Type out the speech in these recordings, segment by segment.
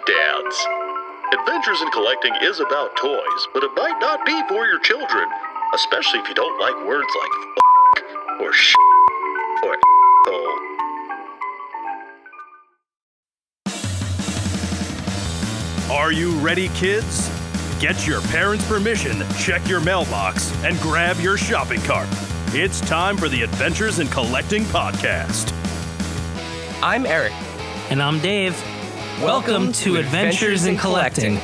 Dads. Adventures in Collecting is about toys, but it might not be for your children, especially if you don't like words like f*** or sh** or hole. Are you ready, kids? Get your parents' permission, check your mailbox, and grab your shopping cart. It's time for the Adventures in Collecting podcast. I'm Eric. And I'm Dave. Welcome to Adventures in Collecting,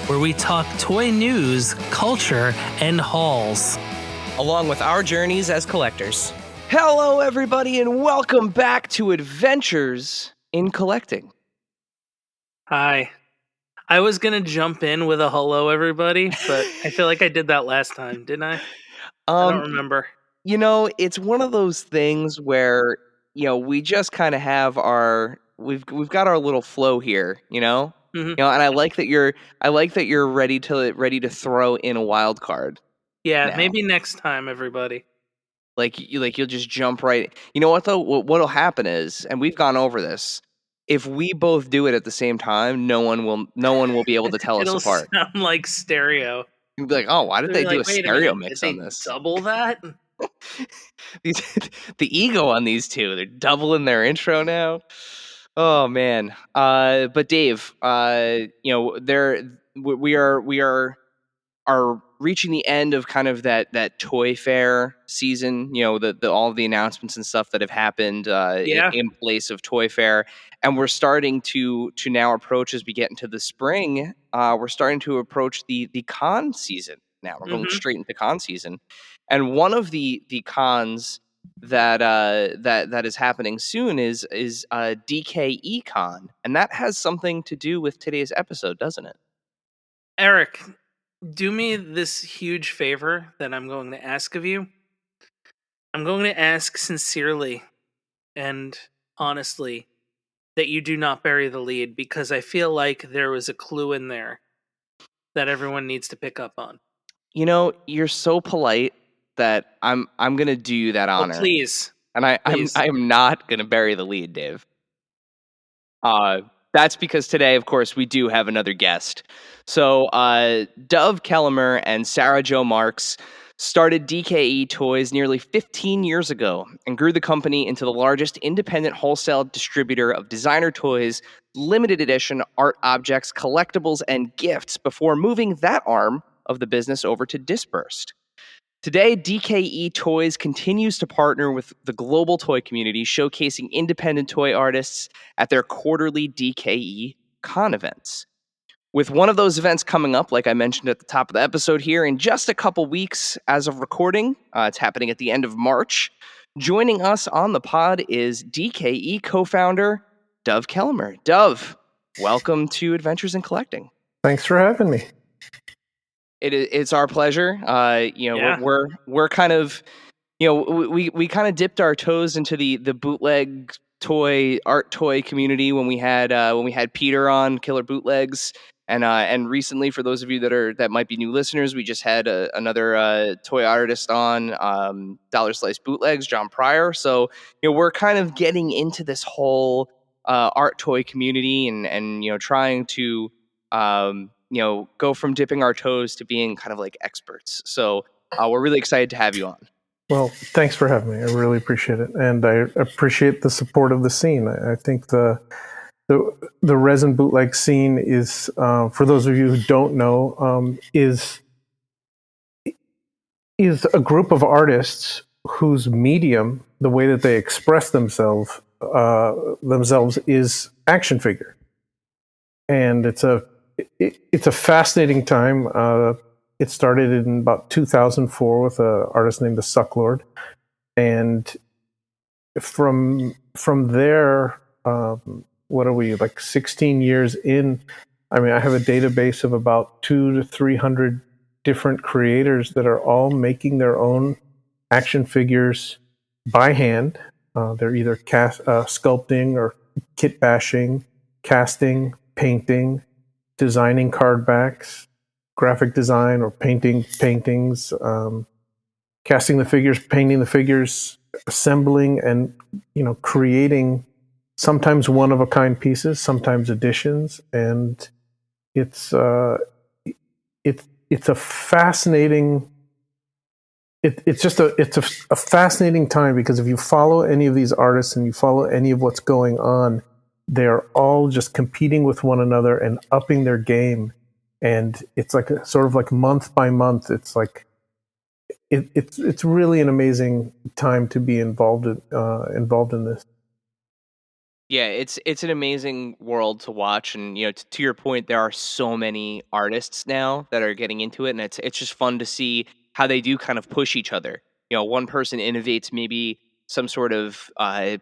where we talk toy news, culture, and hauls, Along with our journeys as collectors. Hello, everybody, and welcome back to Adventures in Collecting. Hi. I was going to jump in with a hello, everybody, but I feel like I did that last time, didn't I? I don't remember. You know, it's one of those things where, we just kind of have we've got our little flow here, Mhm. and I like that you're ready to throw in a wild card. Yeah, now. maybe next time, everybody. You'll just jump right. You know what though? What'll happen is, and we've gone over this. If we both do it at the same time, no one will be able to tell us It'll apart. sound like stereo. You'll be like, oh, why did they They're do like, a "Wait stereo minute, mix did on they this? double that?" The ego on these two, they're doubling their intro now. Oh man. But Dave, we are reaching the end of kind of that toy fair season, the all of the announcements and stuff that have happened Yeah. in place of toy fair, and we're starting to now approach, as we get into the spring, we're starting to approach the con season now. We're going Mhm. straight into con season, and one of the cons that is happening soon is DKE Con, and that has something to do with today's episode, doesn't it? Eric, do me this huge favor that I'm going to ask of you. I'm going to ask sincerely and honestly that you do not bury the lead, because I feel like there was a clue in there that everyone needs to pick up on. You're so polite that I'm gonna do you that Oh, honor, please. and I'm Please. not gonna bury the lead, Dave. That's because today, of course, we do have another guest. So, Dove Kelemer and Sarah Jo Marks started DKE Toys nearly 15 years ago and grew the company into the largest independent wholesale distributor of designer toys, limited edition art objects, collectibles, and gifts before moving that arm of the business over to Dispersed. Today, DKE Toys continues to partner with the global toy community, showcasing independent toy artists at their quarterly DKE Con events. With one of those events coming up, like I mentioned at the top of the episode here, in just a couple weeks as of recording, it's happening at the end of March. Joining us on the pod is DKE co-founder Dove Kelemer. Dove, welcome to Adventures in Collecting. Thanks for having me. It's our pleasure. Yeah. We're kind of, we kind of dipped our toes into the bootleg art toy community when we had Peter on Killer Bootlegs, and recently, for those of you that might be new listeners, we just had another toy artist on, Dollar Slice Bootlegs, John Pryor. So we're kind of getting into this whole art toy community and trying to go from dipping our toes to being kind of like experts. So we're really excited to have you on. Well, thanks for having me. I really appreciate it, and I appreciate the support of the scene. I think the resin bootleg scene is, for those of you who don't know, is a group of artists whose medium, the way that they express themselves is action figure, and it's a fascinating time. It started in about 2004 with an artist named the Sucklord, and from there, what are we, like 16 years in? I mean, I have a database of about 200 to 300 different creators that are all making their own action figures by hand. They're either sculpting or kit bashing, casting, painting, designing card backs, graphic design or paintings, casting the figures, painting the figures, assembling and creating sometimes one of a kind pieces, sometimes editions, and it's it's a fascinating. It's just a fascinating time, because if you follow any of these artists and you follow any of what's going on, they're all just competing with one another and upping their game, and it's like sort of like month by month. It's like it's really an amazing time to be involved in this. Yeah, it's an amazing world to watch, and to your point, there are so many artists now that are getting into it, and it's just fun to see how they do kind of push each other. One person innovates maybe some sort of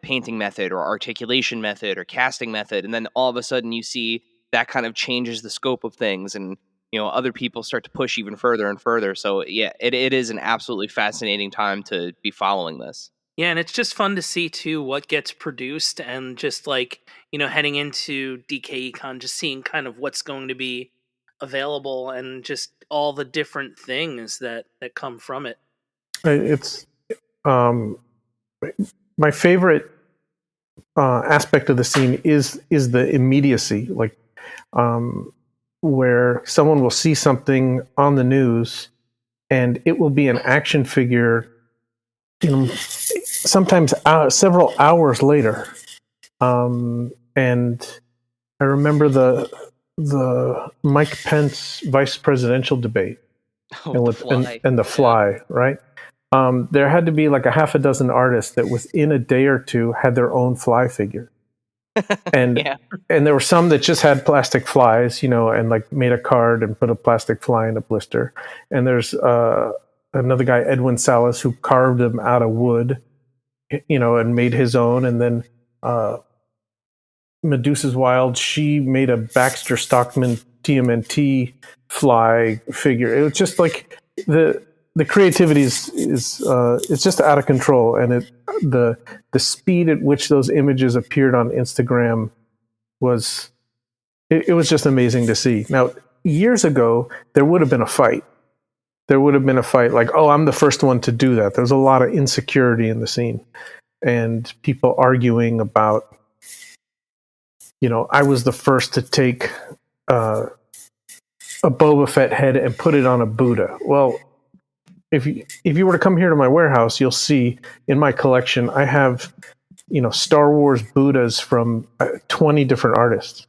painting method or articulation method or casting method, and then all of a sudden you see that kind of changes the scope of things, and other people start to push even further and further. So yeah, it is an absolutely fascinating time to be following this. Yeah, and it's just fun to see too what gets produced, and just like, heading into DKE Con, just seeing kind of what's going to be available, and just all the different things that come from it. It's um, my favorite aspect of the scene is the immediacy, like where someone will see something on the news and it will be an action figure, sometimes several hours later. And I remember the Mike Pence vice presidential debate, Oh, and the with fly. and the Yeah. fly, right? There had to be like a half a dozen artists that within a day or two had their own fly figure. And Yeah. and there were some that just had plastic flies, and like made a card and put a plastic fly in a blister. And there's another guy, Edwin Salas, who carved them out of wood, and made his own. And then Medusa's Wild, she made a Baxter Stockman TMNT fly figure. It was just like the creativity is it's just out of control, and the speed at which those images appeared on Instagram was it was just amazing to see. Now, years ago, there would have been a fight. There would have been a fight, like, oh, I'm the first one to do that. There's a lot of insecurity in the scene, and people arguing about, I was the first to take uh, a Boba Fett head and put it on a Buddha. Well, if you were to come here to my warehouse, you'll see in my collection I have Star Wars Buddhas from 20 different artists.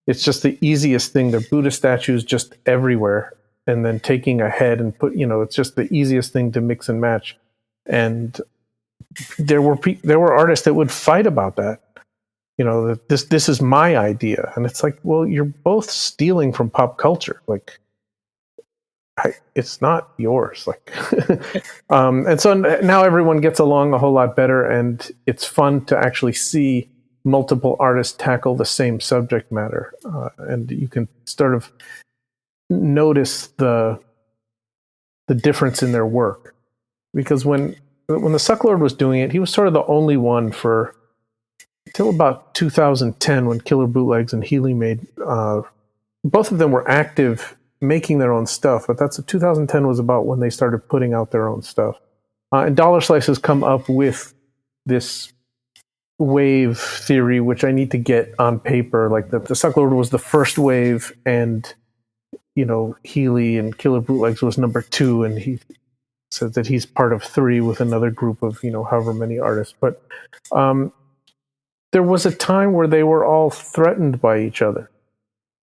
It's just the easiest thing. They're Buddha statues just everywhere, and then taking a head and it's just the easiest thing to mix and match. And there were artists that would fight about that. That this is my idea, and it's like, well, you're both stealing from pop culture. Like, it's not yours. Like, and so now everyone gets along a whole lot better, and it's fun to actually see multiple artists tackle the same subject matter, and you can sort of notice the difference in their work. Because when the Sucklord was doing it, he was sort of the only one for until about 2010, when Killer Bootlegs and Healy made both of them were active making their own stuff, but 2010 was about when they started putting out their own stuff. And Dollar Slice has come up with this wave theory, which I need to get on paper. Like the Sucklord was the first wave, and Healy and Killer Bootlegs was number 2, and he says that he's part of 3 with another group of however many artists. But there was a time where they were all threatened by each other.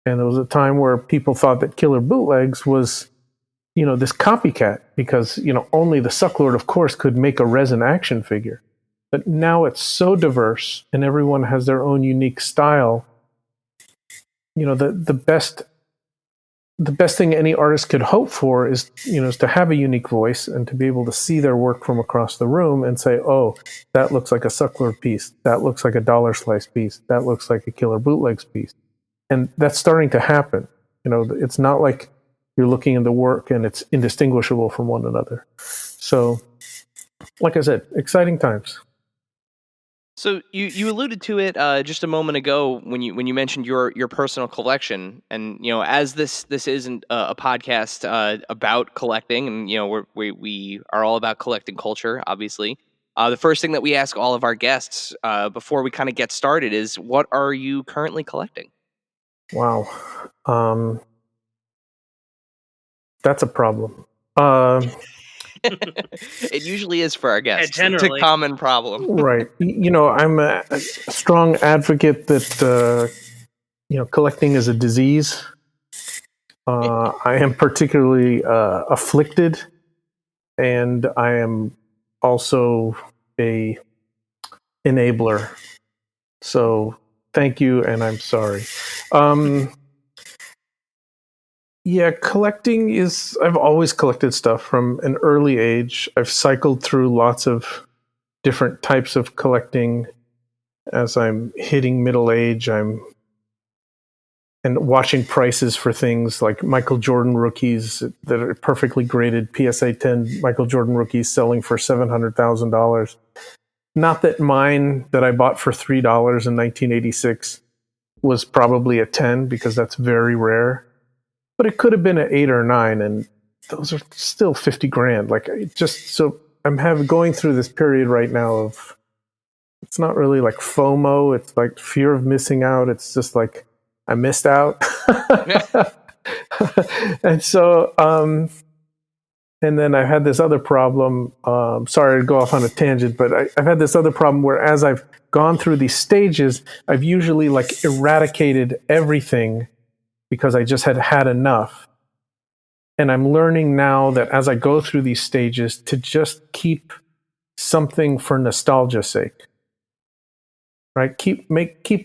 And there was a time where people thought that Killer Bootlegs was, this copycat, because, only the Sucklord, of course, could make a resin action figure. But now it's so diverse, and everyone has their own unique style. The best thing any artist could hope for is to have a unique voice and to be able to see their work from across the room and say, oh, that looks like a Sucklord piece. That looks like a Dollar Slice piece. That looks like a Killer Bootlegs piece. And that's starting to happen. It's not like you're looking at the work and it's indistinguishable from one another. So, like I said, exciting times. So you alluded to it just a moment ago when you mentioned your personal collection, and as this isn't a podcast about collecting, and we are all about collecting culture, obviously. The first thing that we ask all of our guests before we kind of get started is, what are you currently collecting? Wow. That's a problem. It usually is for our guests. It's a generally. common problem. Right. I'm a strong advocate that, collecting is a disease. I am particularly afflicted, and I am also a enabler. So thank you, and I'm sorry. Collecting is, I've always collected stuff from an early age. I've cycled through lots of different types of collecting. As I'm hitting middle age, and watching prices for things like Michael Jordan rookies that are perfectly graded PSA 10 Michael Jordan rookies selling for $700,000. Not that mine that I bought for $3 in 1986 was probably a 10, because that's very rare. But it could have been an 8 or 9, and those are still 50 grand. Like, so I'm going through this period right now of, it's not really like FOMO. It's like fear of missing out. It's just like, I missed out. And so, and then I had this other problem. Sorry to go off on a tangent, but I've had this other problem where, as I've gone through these stages, I've usually like eradicated everything because I just had enough. And I'm learning now that as I go through these stages, to just keep something for nostalgia's sake, right? Keep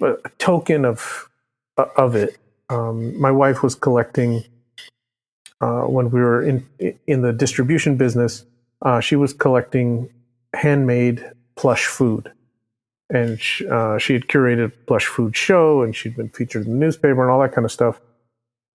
a token of it. My wife was collecting when we were in the distribution business. She was collecting handmade plush food, and she had curated a plush food show, and she'd been featured in the newspaper and all that kind of stuff.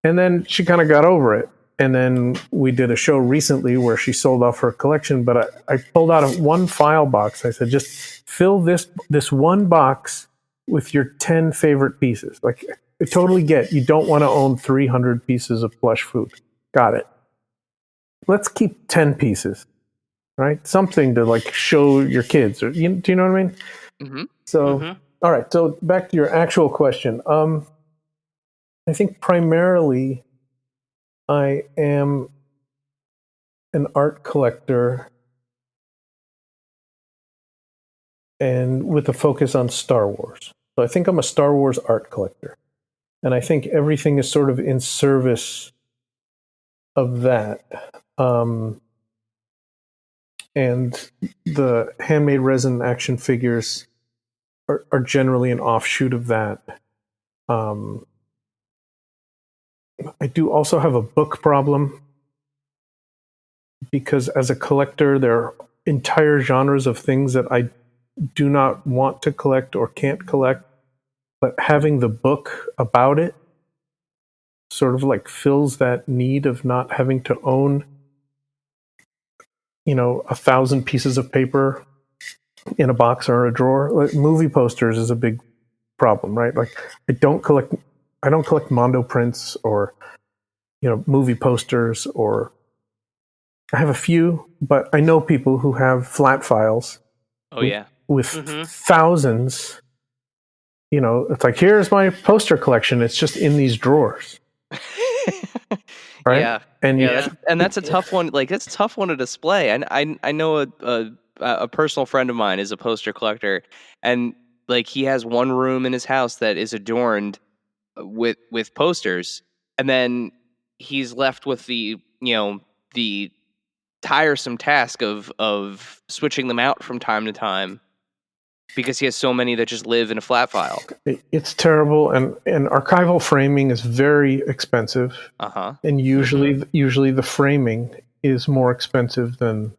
And then she kind of got over it. And then we did a show recently where she sold off her collection, but I pulled out one file box. I said, just fill this one box with your 10 favorite pieces. Like, I totally get, you don't want to own 300 pieces of plush food. Got it. Let's keep 10 pieces, right? Something to like show your kids. Or, do you know what I mean? Mm-hmm. So, all right. So back to your actual question. I think primarily I am an art collector, and with a focus on Star Wars. So I think I'm a Star Wars art collector. And I think everything is sort of in service of that. And the handmade resin action figures are generally an offshoot of that. I do also have a book problem, because as a collector, there are entire genres of things that I do not want to collect or can't collect, but having the book about it sort of like fills that need of not having to own, 1,000 pieces of paper in a box or a drawer. Like, movie posters is a big problem, right? Like, I don't collect Mondo prints or, movie posters, or I have a few, but I know people who have flat files. Oh, yeah. With thousands. It's like, here's my poster collection. It's just in these drawers. Right? Yeah. And that's a tough one. Like, it's a tough one to display. And I know a personal friend of mine is a poster collector, and like, he has one room in his house that is adorned with posters, and then he's left with the tiresome task of switching them out from time to time, because he has so many that just live in a flat file. It's terrible, and archival framing is very expensive. And usually the framing is more expensive than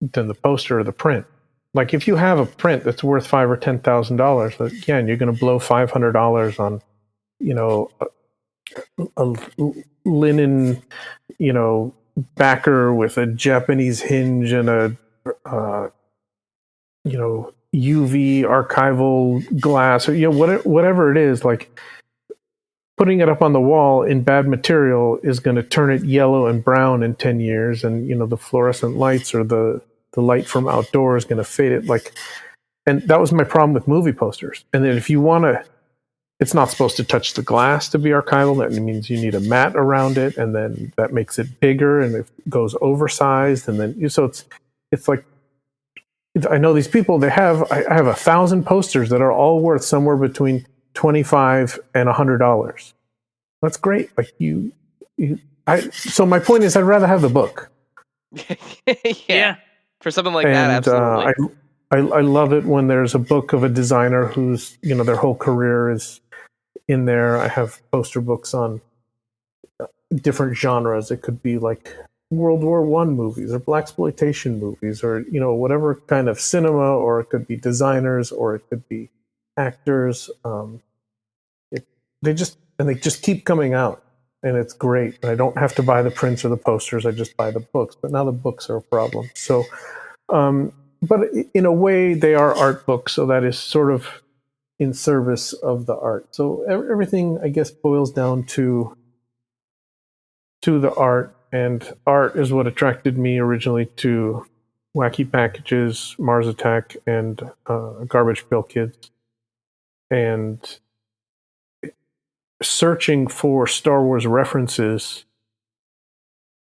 the poster or the print. Like, if you have a print that's worth $5,000 or $10,000, again, you're going to blow $500 on, a linen, backer with a Japanese hinge and a, UV archival glass, or whatever it is. Like, putting it up on the wall in bad material is going to turn it yellow and brown in 10 years, and the fluorescent lights or the the light from outdoors is going to fade it. And that was my problem with movie posters. And then if you want to, it's not supposed to touch the glass to be archival. That means you need a mat around it, and then that makes it bigger, and it goes oversized, and then so it's like, I know these people. I have 1,000 posters that are all worth somewhere between $25 and $100. That's great. So my point is, I'd rather have the book. Yeah. For something like that, absolutely. I love it when there's a book of a designer who's, their whole career is in there. I have poster books on different genres. It could be like World War I movies or blaxploitation movies, or whatever kind of cinema, or it could be designers, or it could be actors. They just keep coming out, and it's great. And I don't have to buy the prints or the posters. I just buy the books. But now the books are a problem. So, but in a way, they are art books. So that is sort of in service of the art. So everything, I guess, boils down to the art. And art is what attracted me originally to Wacky Packages, Mars Attack, and Garbage Pail Kids. And searching for Star Wars references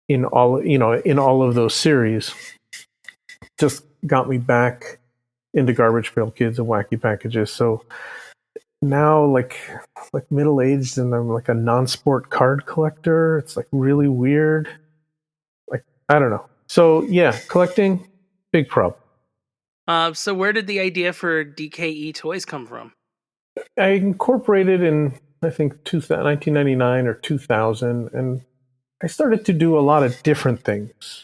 in all of those series just got me back into Garbage Pail Kids and Wacky Packages. So now, like middle-aged, and I'm like a non-sport card collector. It's like really weird. Like, I don't know. So yeah, collecting, big problem. So where did the idea for DKE toys come from? I incorporated in, I think, 1999 or 2000, and I started to do a lot of different things.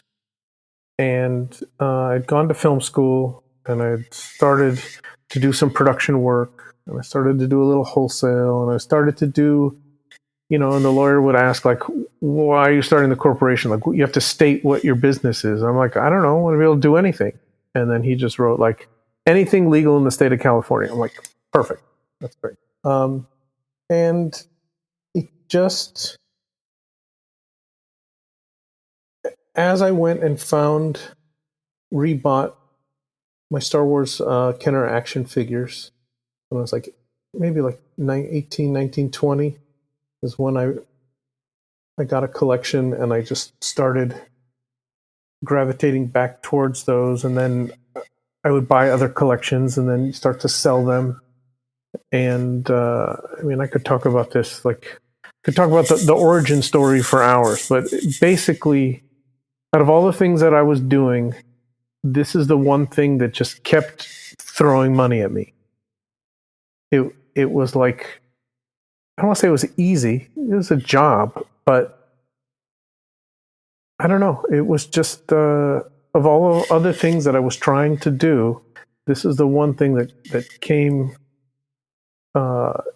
And I'd gone to film school, and I'd started to do some production work, and I started to do a little wholesale, and I started to do, and the lawyer would ask, like, why are you starting the corporation? Like, you have to state what your business is. I'm like, I don't know, I want to be able to do anything. And then he just wrote, like, anything legal in the state of California. I'm like, perfect. That's great. And it just, as I went and rebought my Star Wars Kenner action figures, when I was like, maybe like 18, 19, 20, is when I got a collection, and I just started gravitating back towards those. And then I would buy other collections and then start to sell them. And I could talk about this, could talk about the origin story for hours, but basically, out of all the things that I was doing, this is the one thing that just kept throwing money at me. It was like, I don't want to say it was easy. It was a job, but I don't know. It was just, of all the other things that I was trying to do, this is the one thing that came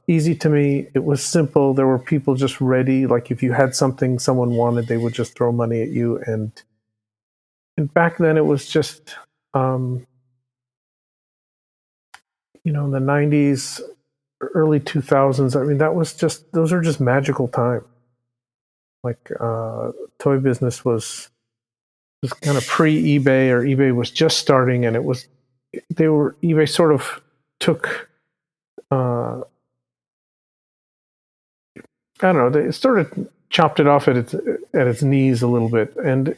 easy to me. It was simple. There were people just ready. Like, if you had something someone wanted, they would just throw money at you. And back then it was just, in the 90s, early 2000s, those are just magical time. Like, toy business was kind of pre-eBay, or eBay was just starting, and eBay sort of took, I don't know, they sort of chopped it off at its knees a little bit, and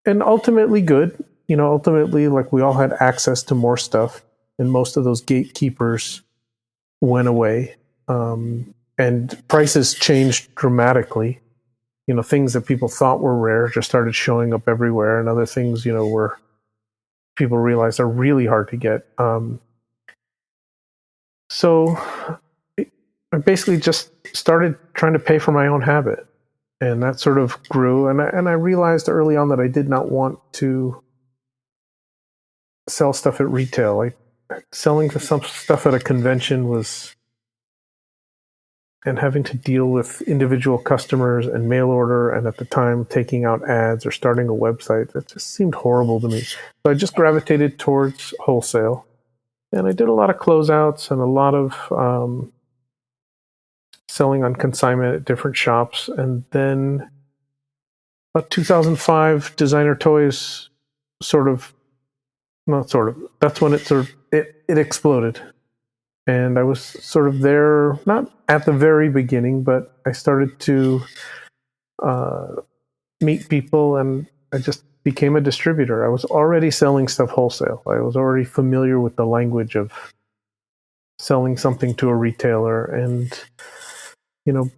ultimately good. Ultimately, like, we all had access to more stuff, and most of those gatekeepers went away, and prices changed dramatically. Things that people thought were rare just started showing up everywhere, and other things, were people realized are really hard to get. So I basically just started trying to pay for my own habit, and that sort of grew. And I realized early on that I did not want to sell stuff at retail. Selling some stuff at a convention and having to deal with individual customers and mail order, and at the time taking out ads or starting a website, that just seemed horrible to me. So I just gravitated towards wholesale, and I did a lot of closeouts and a lot of selling on consignment at different shops. And then about 2005, Designer Toys that's when it exploded. And I was sort of there, not at the very beginning, but I started to meet people, and I just became a distributor. I was already selling stuff wholesale. I was already familiar with the language of selling something to a retailer. And,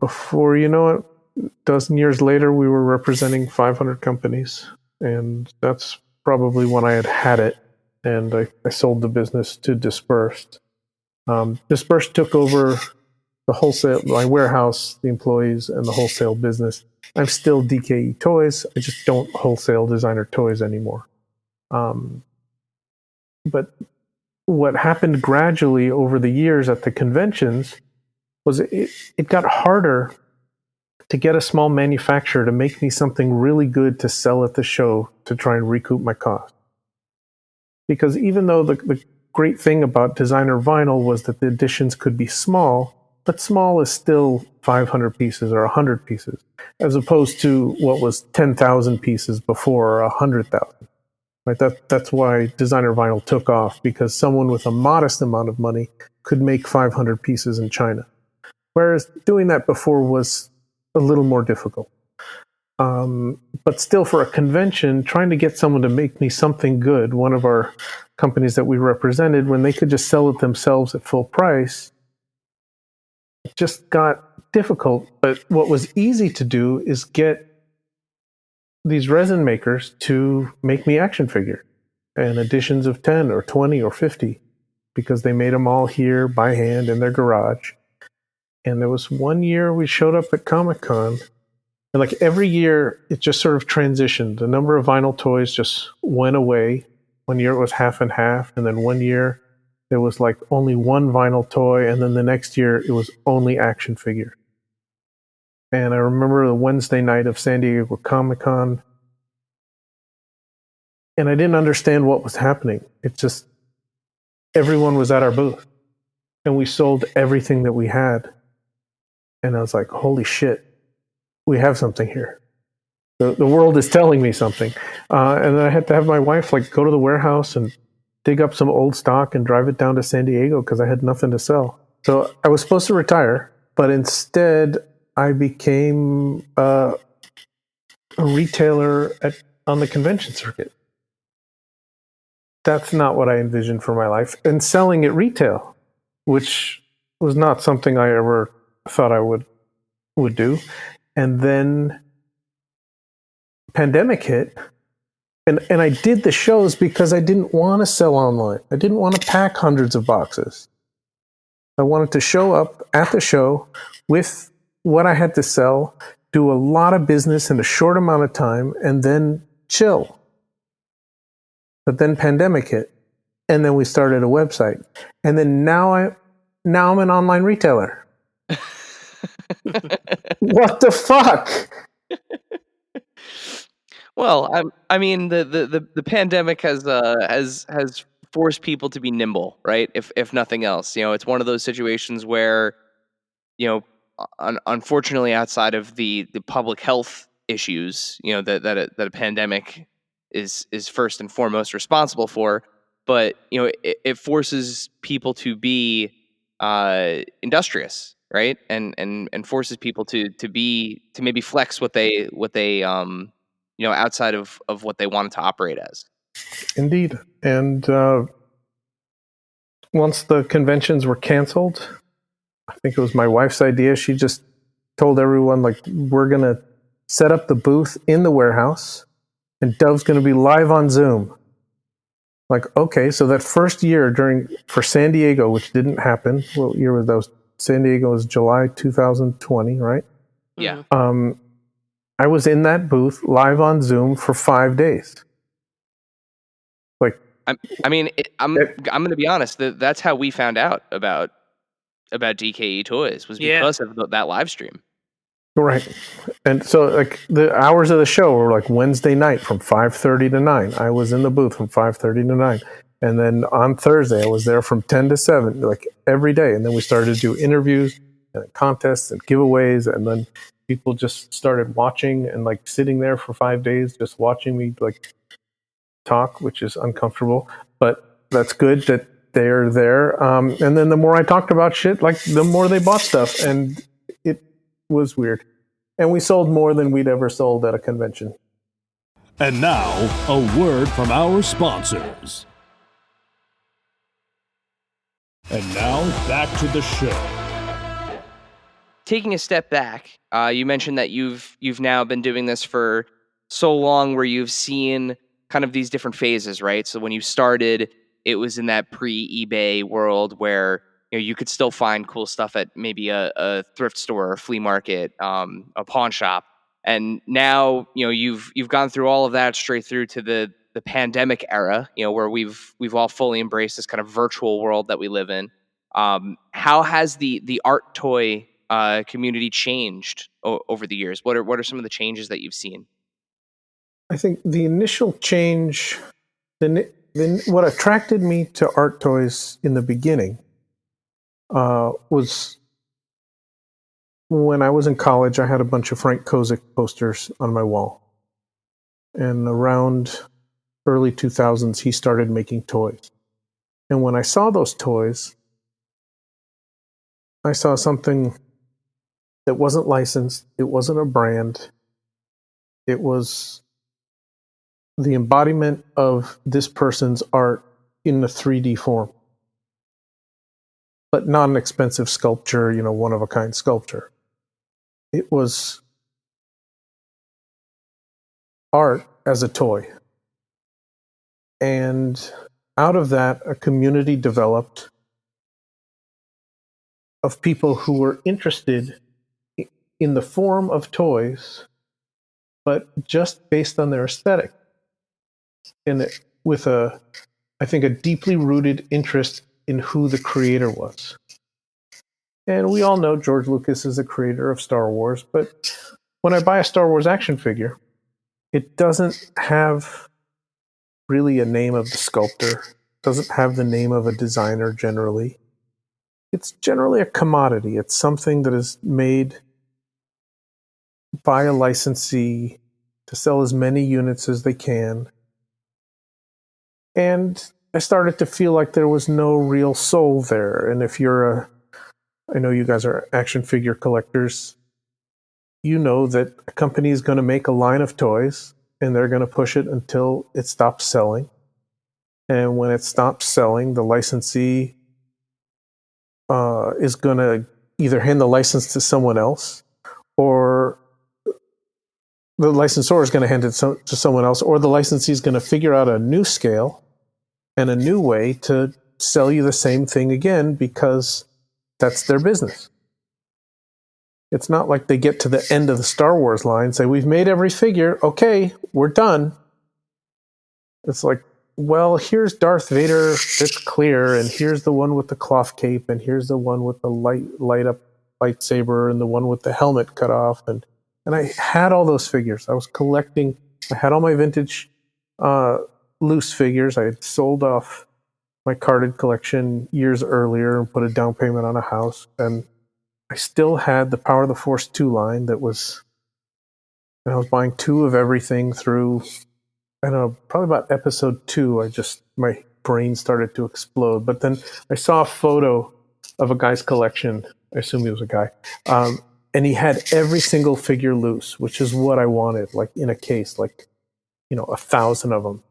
before you know it, a dozen years later, we were representing 500 companies. And that's probably when I had it. And I sold the business to Dispersed. Dispersed took over the wholesale, my warehouse, the employees, and the wholesale business. I'm still DKE Toys. I just don't wholesale designer toys anymore. But what happened gradually over the years at the conventions was it got harder to get a small manufacturer to make me something really good to sell at the show to try and recoup my cost. Because even though the great thing about designer vinyl was that the editions could be small, but small is still 500 pieces or 100 pieces, as opposed to what was 10,000 pieces before, or 100,000. Right? That's why designer vinyl took off, because someone with a modest amount of money could make 500 pieces in China. Whereas doing that before was a little more difficult. But still, for a convention, trying to get someone to make me something good, one of our companies that we represented, when they could just sell it themselves at full price, it just got difficult. But what was easy to do is get these resin makers to make me action figures and editions of 10 or 20 or 50, because they made them all here by hand in their garage. And there was one year we showed up at Comic-Con, and like every year it just sort of transitioned. The number of vinyl toys just went away. One year it was half and half, and then one year there was like only one vinyl toy, and then the next year it was only action figures. And I remember the Wednesday night of San Diego Comic-Con, and I didn't understand what was happening. It just, everyone was at our booth, and we sold everything that we had. And I was like, holy shit, we have something here. The world is telling me something. And then I had to have my wife go to the warehouse and dig up some old stock and drive it down to San Diego because I had nothing to sell. So I was supposed to retire, but instead I became a retailer on the convention circuit. That's not what I envisioned for my life. And selling at retail, which was not something I ever thought I would do. And then pandemic hit, and I did the shows because I didn't want to sell online. I didn't want to pack hundreds of boxes. I wanted to show up at the show with what I had to sell, do a lot of business in a short amount of time, and then chill. But then pandemic hit, and then we started a website, and then now I'm an online retailer. What the fuck? Well, I mean, the pandemic has forced people to be nimble, right? If nothing else, it's one of those situations where, unfortunately, outside of the public health issues, that a pandemic is first and foremost responsible for, but it forces people to be industrious, right? And forces people to maybe flex what they outside of what they wanted to operate as. Indeed. And once the conventions were canceled, I think it was my wife's idea. She just told everyone, we're going to set up the booth in the warehouse, and Dove's going to be live on Zoom. Okay, so that first year for San Diego, which didn't happen, what year was that? San Diego was July 2020, right? Yeah. I was in that booth live on Zoom for 5 days. I'm going to be honest. That's how we found out about DKE Toys, was because of that live stream. Right. And so the hours of the show were Wednesday night from 5:30 to 9. I was in the booth from 5:30 to 9. And then on Thursday I was there from 10 to 7, every day. And then we started to do interviews and contests and giveaways, and then people just started watching and sitting there for 5 days just watching me talk, which is uncomfortable, but that's good that they're there. And then the more I talked about shit, like the more they bought stuff, and it was weird. And we sold more than we'd ever sold at a convention. And now, a word from our sponsors. And now, back to the show. Taking a step back, you mentioned that you've now been doing this for so long, where you've seen kind of these different phases, right? So when you started, it was in that pre-eBay world where you could still find cool stuff at maybe a thrift store, or a flea market, a pawn shop, and now you've gone through all of that straight through to the pandemic era, where we've all fully embraced this kind of virtual world that we live in. How has the art toy community changed over the years? What are some of the changes that you've seen? I think the initial change, what attracted me to art toys in the beginning was when I was in college. I had a bunch of Frank Kozik posters on my wall. And around early 2000s, he started making toys. And when I saw those toys, I saw something that wasn't licensed. It wasn't a brand. It was the embodiment of this person's art in the 3D form, but not an expensive sculpture, one-of-a-kind sculpture. It was art as a toy. And out of that, a community developed of people who were interested in the form of toys, but just based on their aesthetic. And with I think, a deeply rooted interest in who the creator was. And we all know George Lucas is the creator of Star Wars, but when I buy a Star Wars action figure, it doesn't have really a name of the sculptor, doesn't have the name of a designer generally. It's generally a commodity. It's something that is made by a licensee to sell as many units as they can. And I started to feel like there was no real soul there. And if I know you guys are action figure collectors, you know that a company is going to make a line of toys and they're going to push it until it stops selling. And when it stops selling, the licensee is going to either hand the license to someone else, or the licensor is going to hand it to someone else, or the licensee is going to figure out a new scale and a new way to sell you the same thing again, because that's their business. It's not like they get to the end of the Star Wars line, say, we've made every figure, okay, we're done. It's like, well, here's Darth Vader, it's clear, and here's the one with the cloth cape, and here's the one with the light up lightsaber, and the one with the helmet cut off. And I had all those figures. I was collecting. I had all my vintage loose figures. I had sold off my carded collection years earlier and put a down payment on a house. And I still had the Power of the Force 2 line that was, and I was buying 2 of everything through, I don't know, probably about episode 2, my brain started to explode. But then I saw a photo of a guy's collection. I assume he was a guy. And he had every single figure loose, which is what I wanted, like in a case, like, 1,000 of them.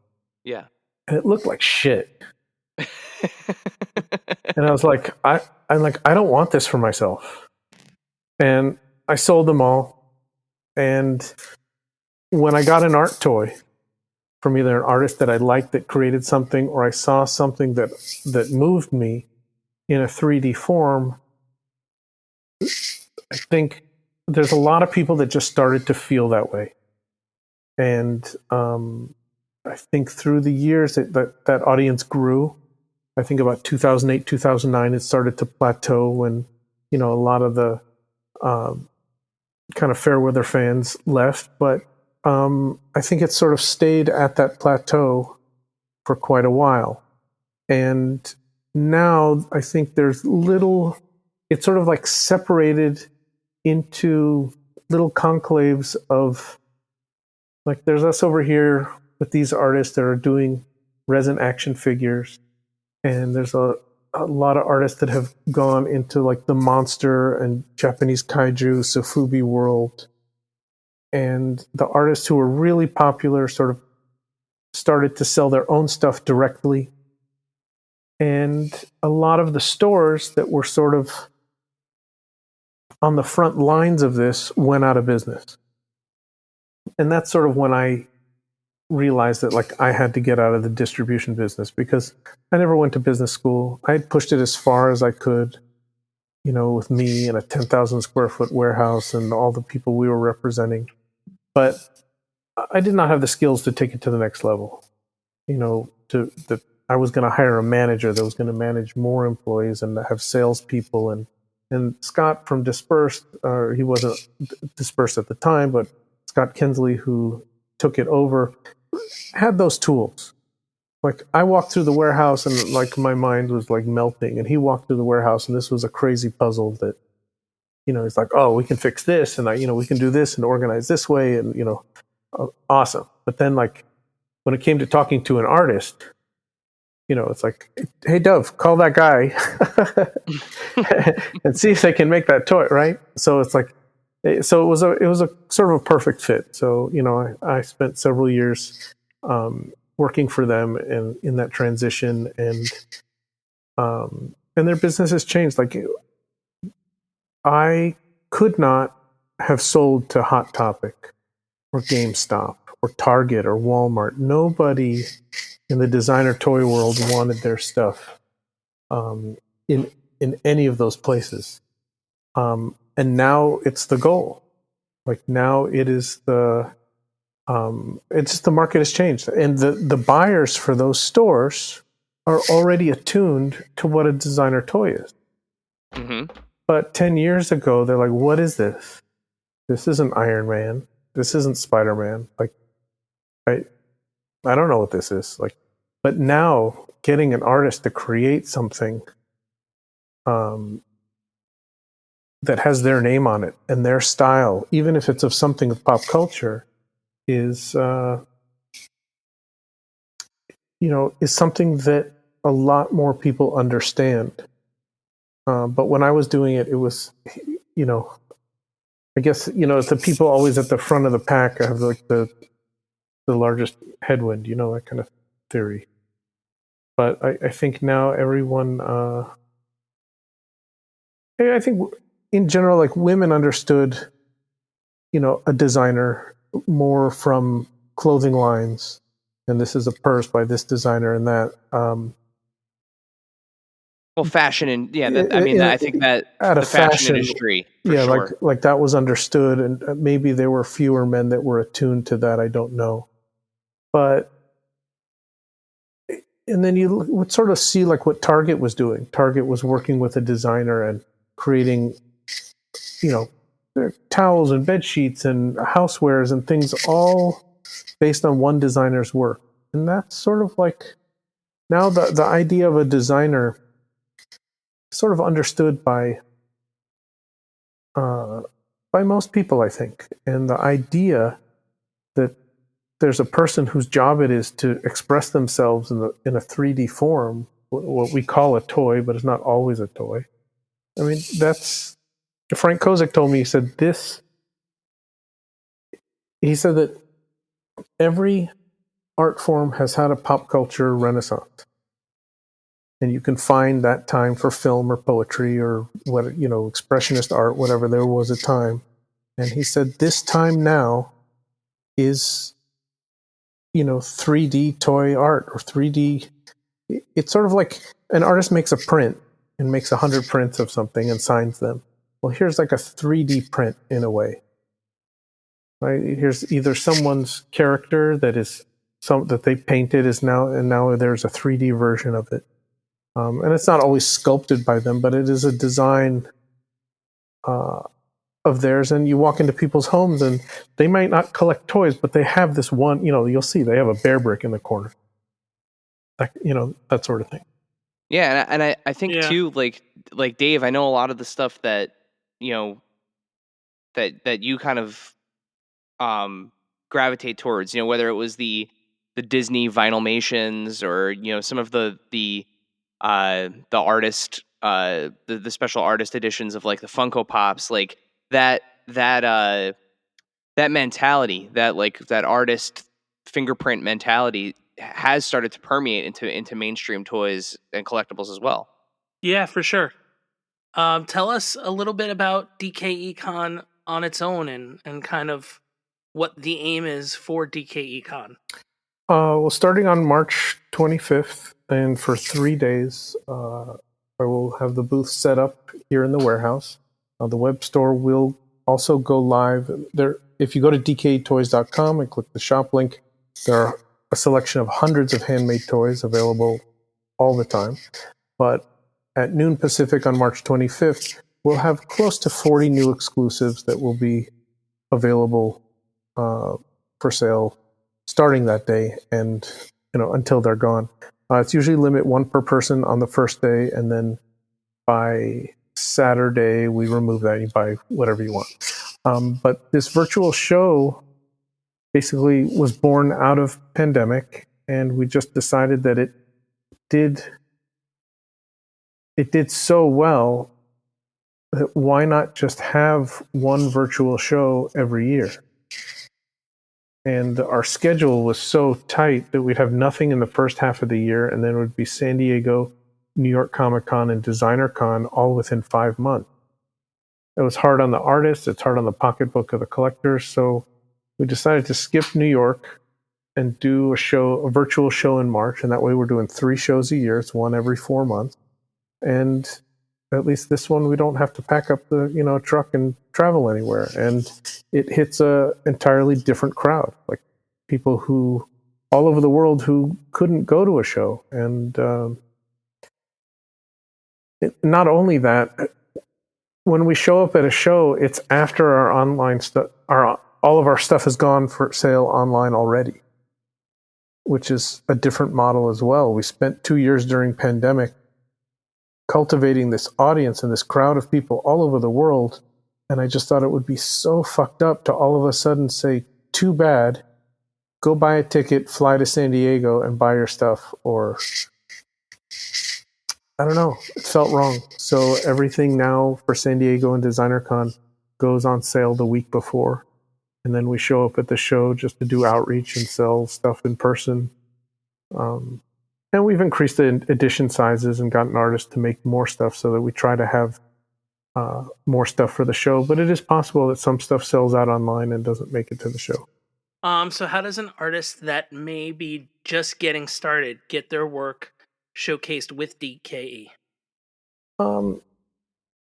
Yeah. And it looked like shit. And I was like, I don't want this for myself. And I sold them all. And when I got an art toy from either an artist that I liked that created something, or I saw something that moved me in a 3D form, I think there's a lot of people that just started to feel that way. And I think through the years that audience grew. I think about 2008, 2009, it started to plateau when, a lot of the kind of fair weather fans left. But I think it sort of stayed at that plateau for quite a while. And now I think there's it's sort of like separated into little conclaves of, like, there's us over here with these artists that are doing resin action figures, and there's a lot of artists that have gone into like the monster and Japanese kaiju sofubi world, and the artists who were really popular sort of started to sell their own stuff directly, and a lot of the stores that were sort of on the front lines of this went out of business. And that's sort of when I realized that like I had to get out of the distribution business, because I never went to business school. I had pushed it as far as I could, with me in a 10,000 square foot warehouse and all the people we were representing. But I did not have the skills to take it to the next level. I was going to hire a manager that was going to manage more employees and have salespeople. And Scott from Dispersed, he wasn't Dispersed at the time, but Scott Kinsley, who took it over, had those tools. Like I walked through the warehouse and like my mind was like melting, and he walked through the warehouse and this was a crazy puzzle that, he's like, oh, we can fix this, and we can do this and organize this way, and awesome. But then like when it came to talking to an artist, it's like, hey, Dove, call that guy and see if they can make that toy, right? So it's like, so it was a sort of a perfect fit. So I spent several years working for them and in that transition, and their business has changed. Like I could not have sold to Hot Topic or GameStop or Target or Walmart. Nobody in the designer toy world wanted their stuff in any of those places. And now it's the goal. Like now it is it's just the market has changed, and the buyers for those stores are already attuned to what a designer toy is. Mm-hmm. But 10 years ago, they're like, what is this? This isn't Iron Man. This isn't Spider-Man. Like, I don't know what this is. Like, but now getting an artist to create something that has their name on it and their style, even if it's of something of pop culture, is something that a lot more people understand. But when I was doing it, it was, I guess, the people always at the front of the pack have like the largest headwind, that kind of theory. But I think now everyone, I think in general, like women understood, a designer more from clothing lines, and this is a purse by this designer and that. Well, fashion and I think that at a the fashion fashion industry, for sure. like that was understood, and maybe there were fewer men that were attuned to that. I don't know, but and then you would sort of see like what Target was doing. Target was working with a designer and creating, towels and bed sheets and housewares and things all based on one designer's work. And that's sort of like now the idea of a designer sort of understood by most people, I think. And the idea that there's a person whose job it is to express themselves in a 3D form, what we call a toy, but it's not always a toy. I mean, that's Frank Kozik told me. He said that every art form has had a pop culture renaissance, and you can find that time for film or poetry or what expressionist art, whatever. There was a time, and he said this time now is 3D toy art or 3D. It's sort of like an artist makes a print and makes 100 prints of something and signs them. Well, here's like a 3D print in a way. Right? Here's either someone's character that they painted is now, and now there's a 3D version of it. And it's not always sculpted by them, but it is a design of theirs. And you walk into people's homes and they might not collect toys, but they have this one, you'll see they have a bear brick in the corner. That sort of thing. Yeah, and I think too, like Dave, I know a lot of the stuff that that you kind of gravitate towards, whether it was the Disney Vinylmations, or some of the artist the special artist editions of like the Funko Pops, like that that mentality, that artist fingerprint mentality has started to permeate into mainstream toys and collectibles as well. Yeah, for sure. Tell us a little bit about DKE Con on its own, and kind of what the aim is for DKE Con. Well, starting on March 25th, and for 3 days, I will have the booth set up here in the warehouse. The web store will also go live there. If you go to DKEtoys.com and click the shop link, there are a selection of hundreds of handmade toys available all the time. But at noon Pacific on March 25th, we'll have close to 40 new exclusives that will be available for sale starting that day, and until they're gone. It's usually limit one per person on the first day, and then by Saturday we remove that. You buy whatever you want. But this virtual show basically was born out of pandemic, and we just decided that it did so well that why not just have one virtual show every year? And our schedule was so tight that we'd have nothing in the first half of the year, and then it would be San Diego, New York Comic Con, and Designer Con all within 5 months. It was hard on the artists, it's hard on the pocketbook of the collectors, so we decided to skip New York and do a virtual show in March, and that way we're doing 3 shows a year. It's one every 4 months. And at least this one, we don't have to pack up the truck and travel anywhere. And it hits a entirely different crowd, like people who all over the world who couldn't go to a show. And not only that, when we show up at a show, it's after our online stuff, all of our stuff has gone for sale online already, which is a different model as well. We spent 2 years during pandemic cultivating this audience and this crowd of people all over the world. And I just thought it would be so fucked up to all of a sudden say, too bad, go buy a ticket, fly to San Diego and buy your stuff. Or, I don't know, it felt wrong. So everything now for San Diego and Designer Con goes on sale the week before. And then we show up at the show just to do outreach and sell stuff in person. And we've increased the edition sizes and gotten artists to make more stuff so that we try to have more stuff for the show. But it is possible that some stuff sells out online and doesn't make it to the show. So how does an artist that may be just getting started get their work showcased with DKE?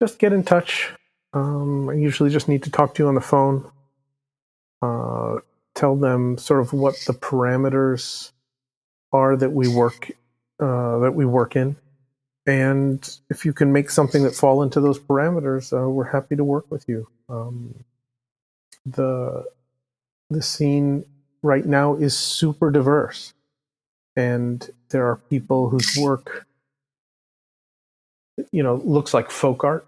Just get in touch. I usually just need to talk to you on the phone. Tell them sort of what the parameters are that we work in, and if you can make something that fall into those parameters, we're happy to work with you. The scene right now is super diverse, and there are people whose work looks like folk art,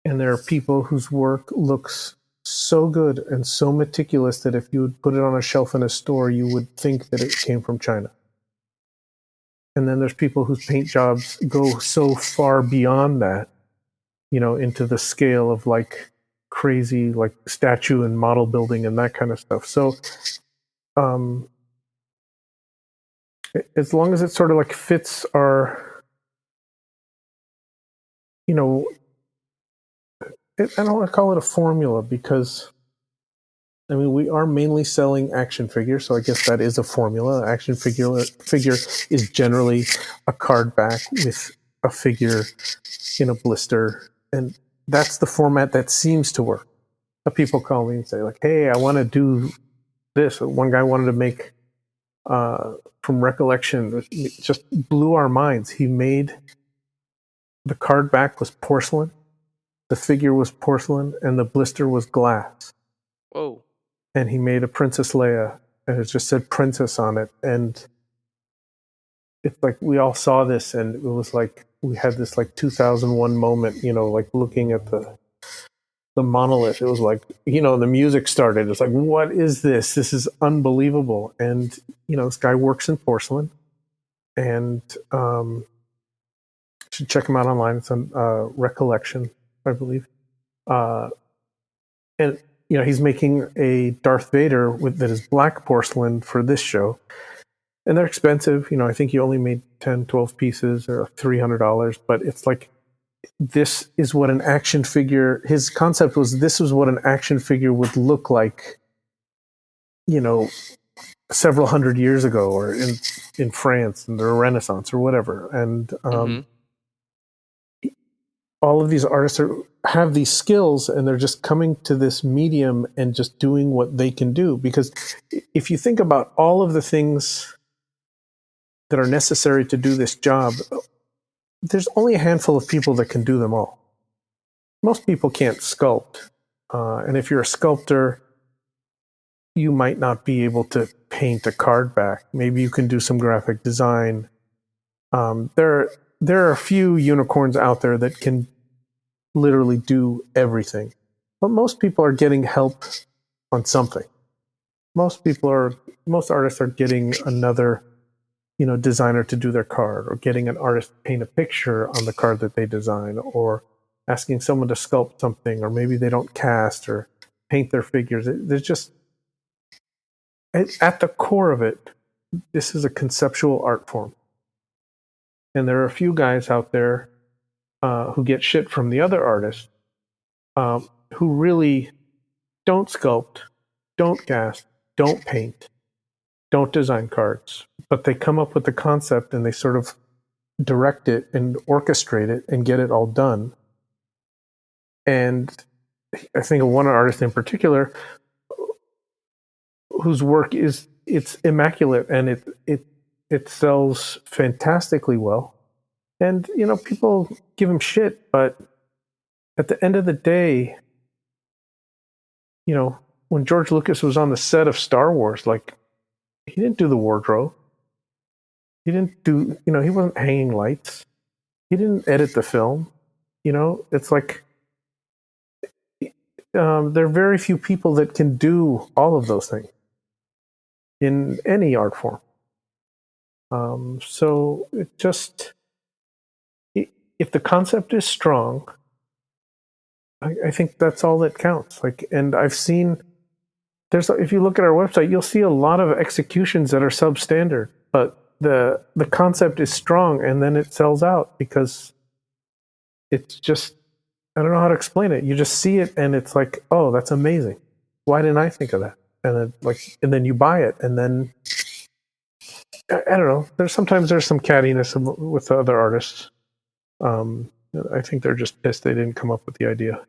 and there are people whose work looks so good and so meticulous that if you would put it on a shelf in a store, you would think that it came from China. And then there's people whose paint jobs go so far beyond that, into the scale of like crazy, like statue and model building and that kind of stuff. So, as long as it sort of like fits our, I don't want to call it a formula, because we are mainly selling action figures, so I guess that is a formula. Action figure is generally a card back with a figure in a blister, and that's the format that seems to work. But people call me and say, like, hey, I want to do this. One guy wanted to make, from recollection, it just blew our minds. He made, the card back was porcelain, the figure was porcelain, and the blister was glass. Whoa. And he made a Princess Leia, and it just said Princess on it. And it's like we all saw this, and it was like we had this like 2001 moment, like looking at the monolith. It was like, the music started. It's like, what is this? This is unbelievable. And, this guy works in porcelain, and you should check him out online. It's on Recollection, I believe. And, he's making a Darth Vader that is black porcelain for this show. And they're expensive. I think he only made 10, 12 pieces or $300, but it's like, this is what an action figure, his concept was, this was what an action figure would look like, several hundred years ago, or in France in the Renaissance or whatever. And all of these artists have these skills, and they're just coming to this medium and just doing what they can do. Because if you think about all of the things that are necessary to do this job, there's only a handful of people that can do them all. Most people can't sculpt. And if you're a sculptor, you might not be able to paint a card back. Maybe you can do some graphic design. There are a few unicorns out there that can literally do everything. But most people are getting help on something. Most artists are getting another designer to do their card, or getting an artist to paint a picture on the card that they design, or asking someone to sculpt something, or maybe they don't cast or paint their figures. There's just, at the core of it, this is a conceptual art form. And there are a few guys out there who get shit from the other artists who really don't sculpt, don't cast, don't paint, don't design cards, but they come up with the concept and they sort of direct it and orchestrate it and get it all done. And I think of one artist in particular whose work it's immaculate, and it sells fantastically well. And people give him shit, but at the end of the day, when George Lucas was on the set of Star Wars, like, he didn't do the wardrobe. He didn't do, he wasn't hanging lights. He didn't edit the film. It's like, there are very few people that can do all of those things in any art form. So it just, if the concept is strong, I think that's all that counts. Like, and I've seen, if you look at our website, you'll see a lot of executions that are substandard, but the concept is strong, and then it sells out because it's just, I don't know how to explain it. You just see it and it's like, oh, that's amazing. Why didn't I think of that? And then you buy it, and then I don't know. There's some cattiness with the other artists. I think they're just pissed they didn't come up with the idea.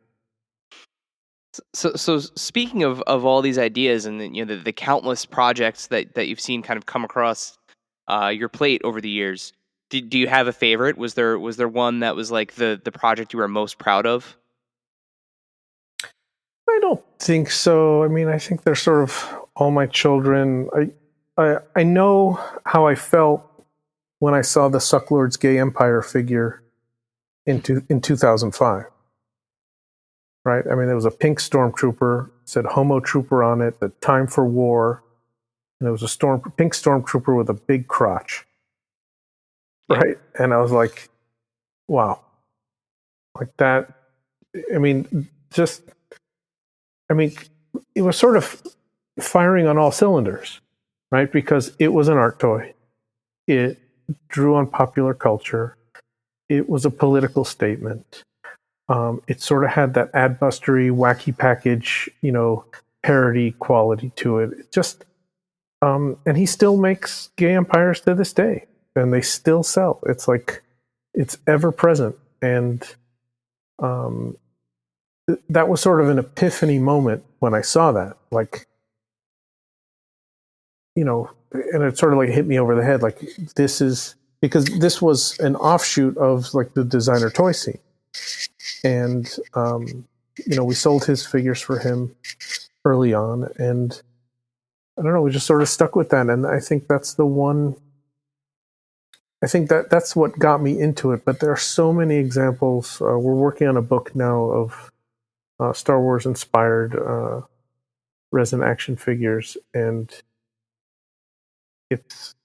So speaking of all these ideas, and the countless projects that you've seen kind of come across your plate over the years, do you have a favorite? Was there one that was like the project you were most proud of? I don't think so. I mean, I think they're sort of all my children. I know how I felt when I saw the Sucklord's Gay Empire figure in 2005. Right? I mean, there was a pink stormtrooper, said Homo Trooper on it, the Time for War, and there was a pink stormtrooper with a big crotch. Right? And I was like, wow. Like that, I mean, it was sort of firing on all cylinders, right? Because it was an art toy. It drew on popular culture. It was a political statement. It sort of had that adbustery, wacky package, parody quality to it. It just, and he still makes gay empires to this day, and they still sell. It's like, it's ever present. And that was sort of an epiphany moment when I saw that. Like, and it sort of like hit me over the head. Like, this is, because this was an offshoot of like the designer toy scene. And, we sold his figures for him early on, and I don't know, we just sort of stuck with that. And I think that's the one, I think that's what got me into it. But there are so many examples. We're working on a book now of Star Wars inspired resin action figures, and it's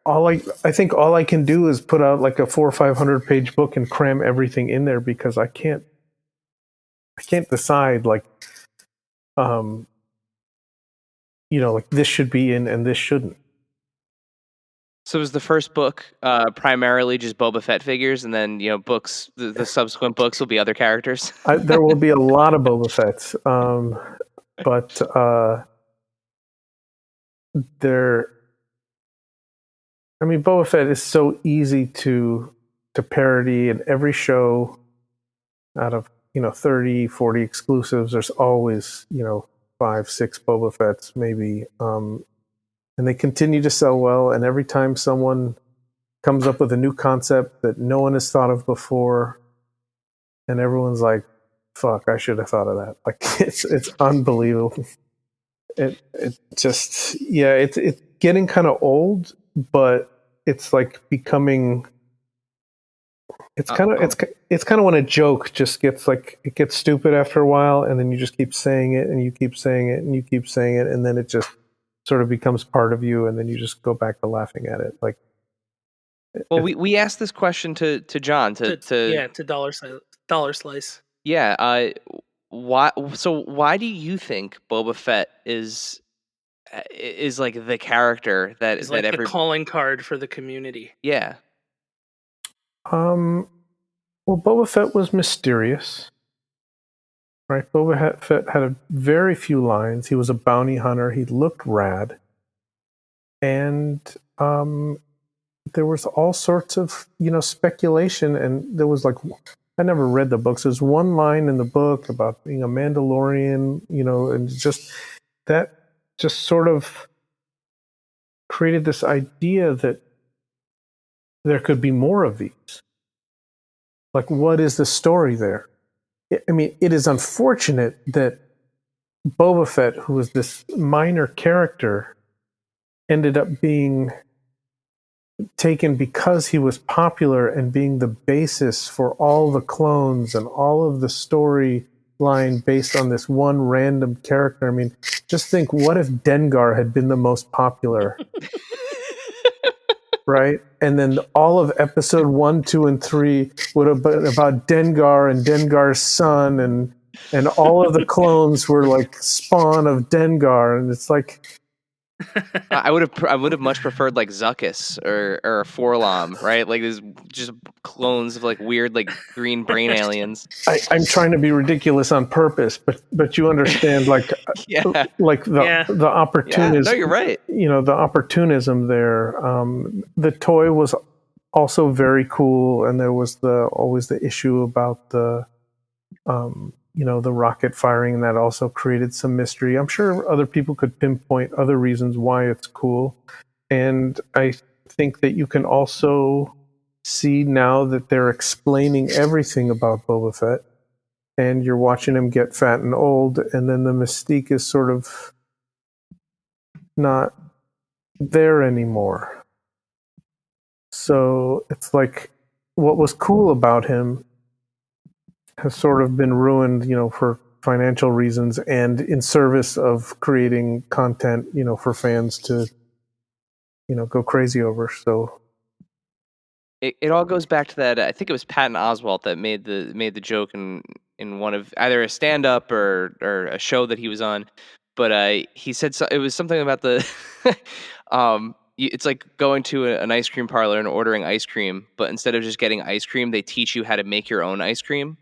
I think all I can do is put out like a 400 or 500 page book and cram everything in there, because I can't decide like like this should be in and this shouldn't. So was the first book primarily just Boba Fett figures, and then books, the subsequent books will be other characters? There will be a lot of Boba Fett's, but Boba Fett is so easy to parody, and every show out of 30, 40 exclusives, there's always 5, 6 Boba Fett's maybe, and they continue to sell well. And every time someone comes up with a new concept that no one has thought of before, and everyone's like, "Fuck, I should have thought of that!" Like it's unbelievable. It's getting kind of old, but it's like becoming. It's kind of when a joke just gets it gets stupid after a while, and then you just keep saying it, and you keep saying it, and you keep saying it, and then it just sort of becomes part of you, and then you just go back to laughing at it. Like, well, we asked this question to John to Dollar Slice. Yeah. Why do you think Boba Fett is like the character that It's like the calling card for the community? Yeah. Well, Boba Fett was mysterious, right? Boba Fett had a very few lines. He was a bounty hunter. He looked rad, and there was all sorts of speculation. And there was I never read the books. There's one line in the book about being a Mandalorian, and just that just sort of created this idea that there could be more of these. Like, what is the story there? It is unfortunate that Boba Fett, who was this minor character, ended up being taken because he was popular and being the basis for all the clones and all of the storyline based on this one random character. Just think, what if Dengar had been the most popular? Right? And then all of episode 1, 2, and 3 would have been about Dengar and Dengar's son, and all of the clones were like spawn of Dengar, and it's like I would have much preferred like Zuckuss or a Forlom, right? Like there's just clones of like weird like green brain aliens. I'm trying to be ridiculous on purpose, but you understand the opportunism. Yeah, no, you're right. The opportunism there. The toy was also very cool, and there was always the issue about the the rocket firing, and that also created some mystery. I'm sure other people could pinpoint other reasons why it's cool. And I think that you can also see now that they're explaining everything about Boba Fett, and you're watching him get fat and old, and then the mystique is sort of not there anymore. So it's like what was cool about him has sort of been ruined, for financial reasons and in service of creating content, for fans to, go crazy over. So it all goes back to that. I think it was Patton Oswalt that made the joke in one of either a stand up or a show that he was on. But he said it was something about the it's like going to an ice cream parlor and ordering ice cream, but instead of just getting ice cream, they teach you how to make your own ice cream.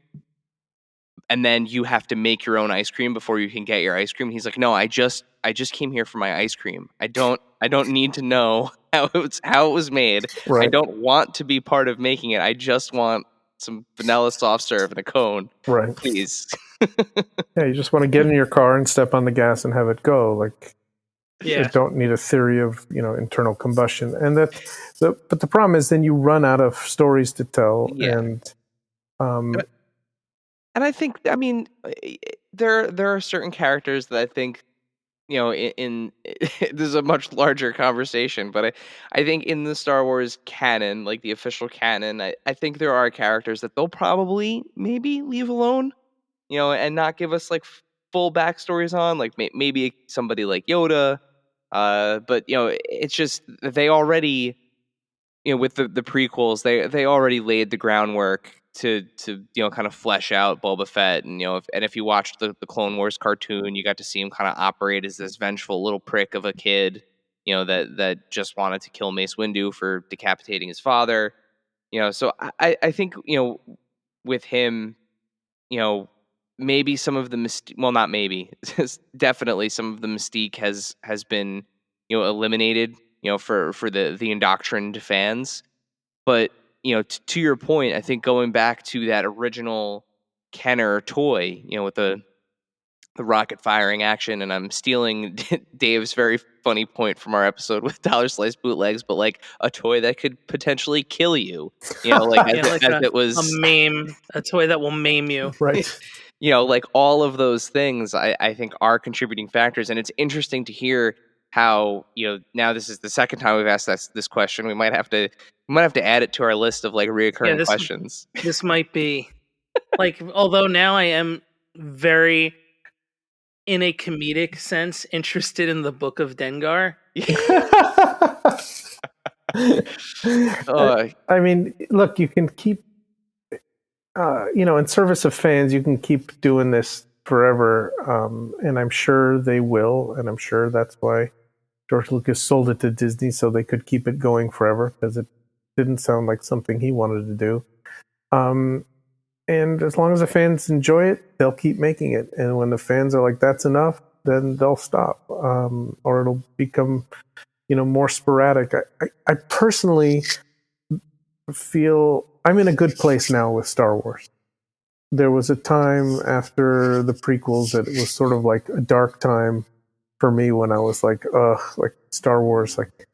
And then you have to make your own ice cream before you can get your ice cream. He's like, no, I just came here for my ice cream. I don't need to know how it was made. Right. I don't want to be part of making it. I just want some vanilla soft serve and a cone. Right. Please. Yeah, you just want to get in your car and step on the gas and have it go. You don't need a theory of internal combustion. And but the problem is then you run out of stories to tell. Yeah. And I think, there are certain characters that I think, in this is a much larger conversation, but I think in the Star Wars canon, like the official canon, I think there are characters that they'll probably maybe leave alone. and not give us like full backstories on, like maybe somebody like Yoda. But it's just they already, with the prequels, they already laid the groundwork to kind of flesh out Boba Fett, and if you watched the Clone Wars cartoon, you got to see him kind of operate as this vengeful little prick of a kid, that just wanted to kill Mace Windu for decapitating his father. So I think with him, maybe some of the well, not maybe, definitely some of the mystique has been eliminated, for the indoctrined fans. But to your point, I think going back to that original Kenner toy, with the rocket firing action, and I'm stealing Dave's very funny point from our episode with Dollar Slice bootlegs, but like a toy that could potentially kill you, like Yeah, like as it a was, maim, a toy that will maim you. Right. like all of those things, I think are contributing factors. And it's interesting to hear how, now this is the second time we've asked this question. We might have to add it to our list of like Yeah, reoccurring questions. this might be like, although now I am very, in a comedic sense, interested in the Book of Dengar. I mean, look, you can keep, in service of fans, you can keep doing this forever, and I'm sure they will, and I'm sure that's why George Lucas sold it to Disney so they could keep it going forever, because it didn't sound like something he wanted to do. And as long as the fans enjoy it, they'll keep making it. And when the fans are like, "That's enough," then they'll stop, or it'll become, more sporadic. I personally feel I'm in a good place now with Star Wars. There was a time after the prequels that it was sort of like a dark time for me when I was like, like Star Wars, like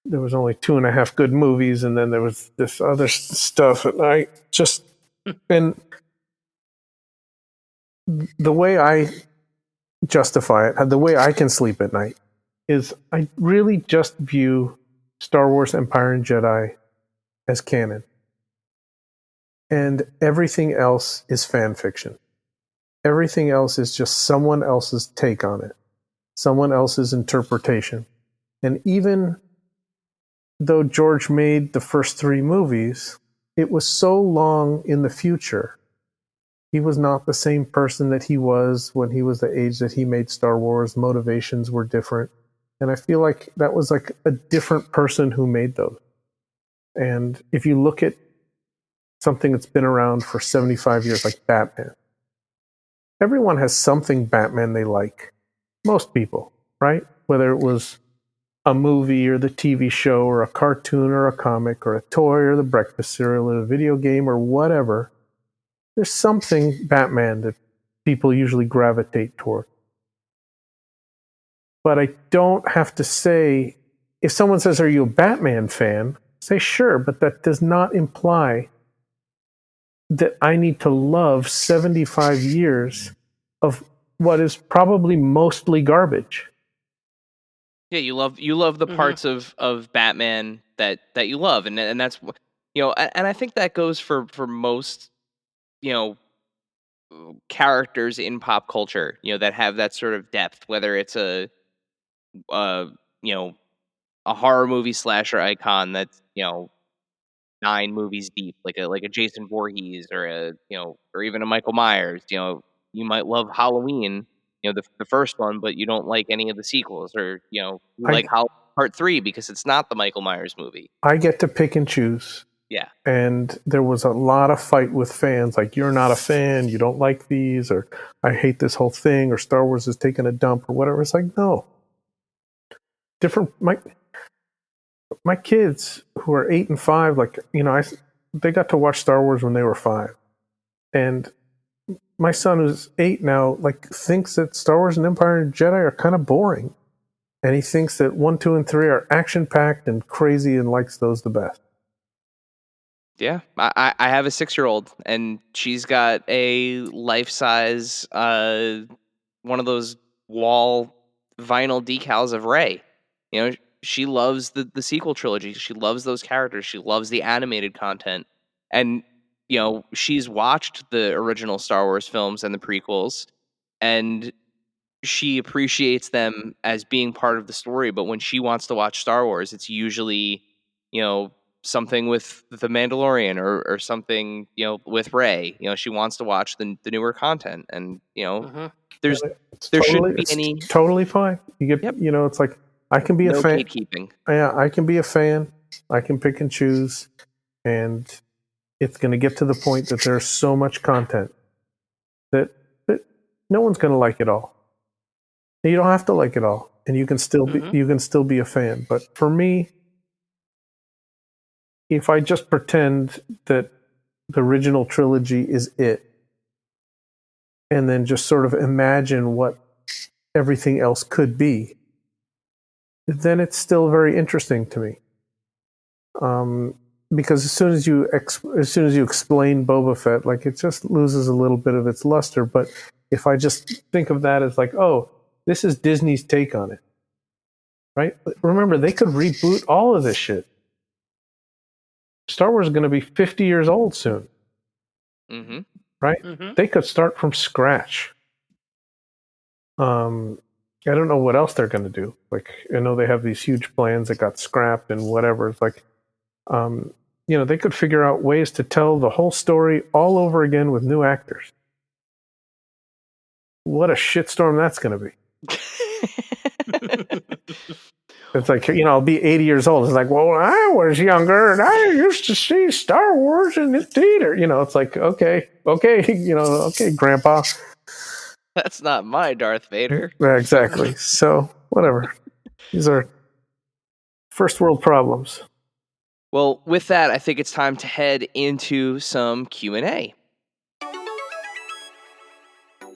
there was only 2.5 good movies, and then there was this other stuff, and I just and the way I justify it, the way I can sleep at night, is I really just view Star Wars Empire and Jedi as canon. And everything else is fan fiction. Everything else is just someone else's take on it, someone else's interpretation. And even though George made the first 3 movies, it was so long in the future. He was not the same person that he was when he was the age that he made Star Wars. Motivations were different. And I feel like that was like a different person who made those. And if you look at something that's been around for 75 years, like Batman, everyone has something Batman they like. Most people, right? Whether it was a movie or the TV show or a cartoon or a comic or a toy or the breakfast cereal or a video game or whatever, there's something Batman that people usually gravitate toward. But I don't have to say, if someone says, "Are you a Batman fan?" say, "Sure," but that does not imply that I need to love 75 years of what is probably mostly garbage. Yeah, you love the parts of Batman that you love, and that's and I think that goes for most characters in pop culture, that have that sort of depth, whether it's a you know a horror movie slasher icon that's 9 movies deep, like a Jason Voorhees, or or even a Michael Myers. You might love Halloween, the first one, but you don't like any of the sequels, or you like Halloween Part 3 because it's not the Michael Myers movie. I get to pick and choose. Yeah. And there was a lot of fight with fans, like, "You're not a fan, you don't like these," or "I hate this whole thing," or "Star Wars is taking a dump," or whatever. It's like, no. My kids who are 8 and 5, like, they got to watch Star Wars when they were 5. And my son, who's 8 now, like, thinks that Star Wars and Empire and Jedi are kind of boring. And he thinks that 1, 2, and 3 are action-packed and crazy, and likes those the best. Yeah, I have a 6-year-old, and she's got a life-size one of those wall vinyl decals of Rey. She loves the sequel trilogy. She loves those characters. She loves the animated content. And she's watched the original Star Wars films and the prequels, and she appreciates them as being part of the story. But when she wants to watch Star Wars, it's usually, something with the Mandalorian or something, with Rey. She wants to watch the newer content, and there's there shouldn't be any totally fine. You get, Yep. It's like I can be a no fan. gatekeeping. Yeah, I can be a fan. I can pick and choose, and it's going to get to the point that there's so much content that no one's going to like it all. And you don't have to like it all, and you can still be a fan. But for me, if I just pretend that the original trilogy is it, and then just sort of imagine what everything else could be, then it's still very interesting to me. Because as soon as you explain Boba Fett, like, it just loses a little bit of its luster. But if I just think of that as like, oh, this is Disney's take on it, right? Remember, they could reboot all of this shit. Star Wars is going to be 50 years old soon, right? Mm-hmm. They could start from scratch. I don't know what else they're going to do. Like, I know they have these huge plans that got scrapped and whatever. It's like, they could figure out ways to tell the whole story all over again with new actors. What a shitstorm that's going to be. It's like, I'll be 80 years old. It's like, well, when I was younger and I used to see Star Wars in the theater. It's like, okay, Grandpa. That's not my Darth Vader. Yeah, exactly. So, whatever. These are first world problems. Well, with that, I think it's time to head into some Q&A.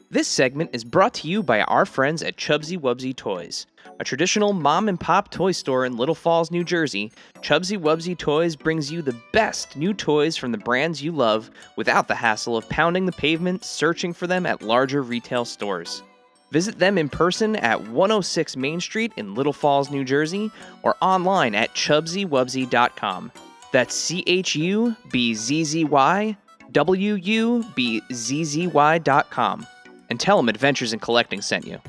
This segment is brought to you by our friends at Chubsy Wubsy Toys. A traditional mom-and-pop toy store in Little Falls, New Jersey, Chubsy Wubsy Toys brings you the best new toys from the brands you love without the hassle of pounding the pavement searching for them at larger retail stores. Visit them in person at 106 Main Street in Little Falls, New Jersey, or online at ChubsyWubsy.com. That's ChubsyWubsy.com. And tell them Adventures in Collecting sent you.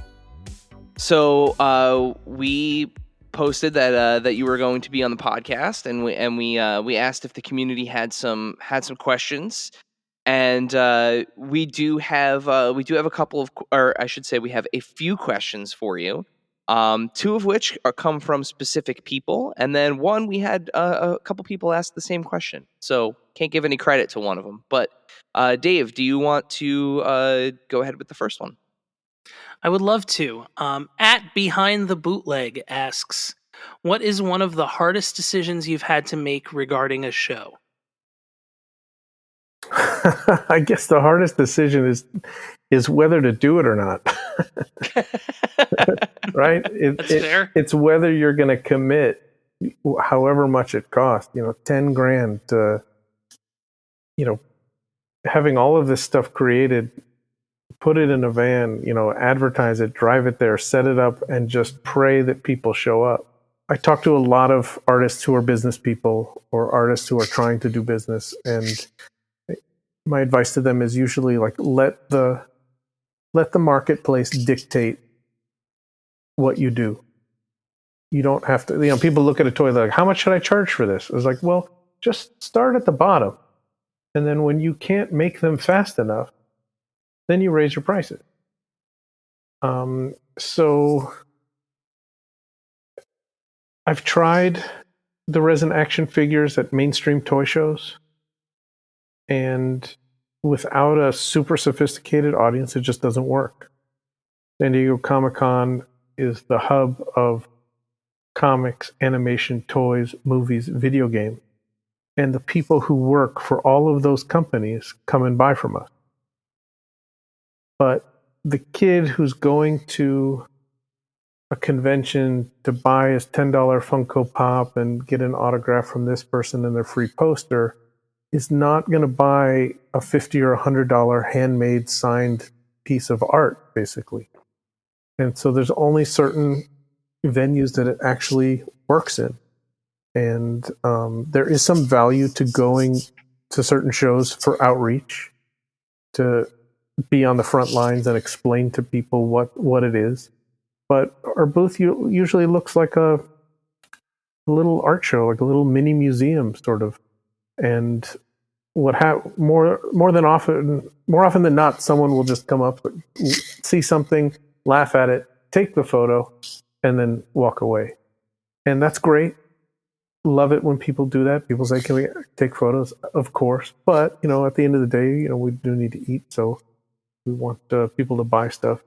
So we posted that you were going to be on the podcast, and we asked if the community had some questions, and we do have a couple of, or I should say, we have a few questions for you. Two of which come from specific people, and then one we had a couple people ask the same question. So can't give any credit to one of them. But Dave, do you want to go ahead with the first one? I would love to. At Behind the Bootleg asks, what is one of the hardest decisions you've had to make regarding a show? I guess the hardest decision is whether to do it or not. Right? That's fair. It's whether you're going to commit, however much it costs. $10,000 to, having all of this stuff created, put it in a van, advertise it, drive it there, set it up, and just pray that people show up. I talk to a lot of artists who are business people or artists who are trying to do business, and my advice to them is usually like, let the marketplace dictate what you do. You don't have to, people look at a toy, they're like, how much should I charge for this? It's like, well, just start at the bottom. And then when you can't make them fast enough, then you raise your prices. So I've tried the resin action figures at mainstream toy shows, and without a super sophisticated audience, it just doesn't work. San Diego Comic-Con is the hub of comics, animation, toys, movies, video game. And the people who work for all of those companies come and buy from us. But the kid who's going to a convention to buy his $10 Funko Pop and get an autograph from this person and their free poster is not going to buy a $50 or $100 handmade signed piece of art, basically. And so there's only certain venues that it actually works in. And there is some value to going to certain shows for outreach, to be on the front lines and explain to people what it is. But our booth usually looks like a little art show, like a little mini museum, sort of. And more often than not, someone will just come up, see something, laugh at it, take the photo, and then walk away. And that's great. Love it when people do that. People say, "Can we take photos?" Of course, but at the end of the day, we do need to eat, so we want people to buy stuff.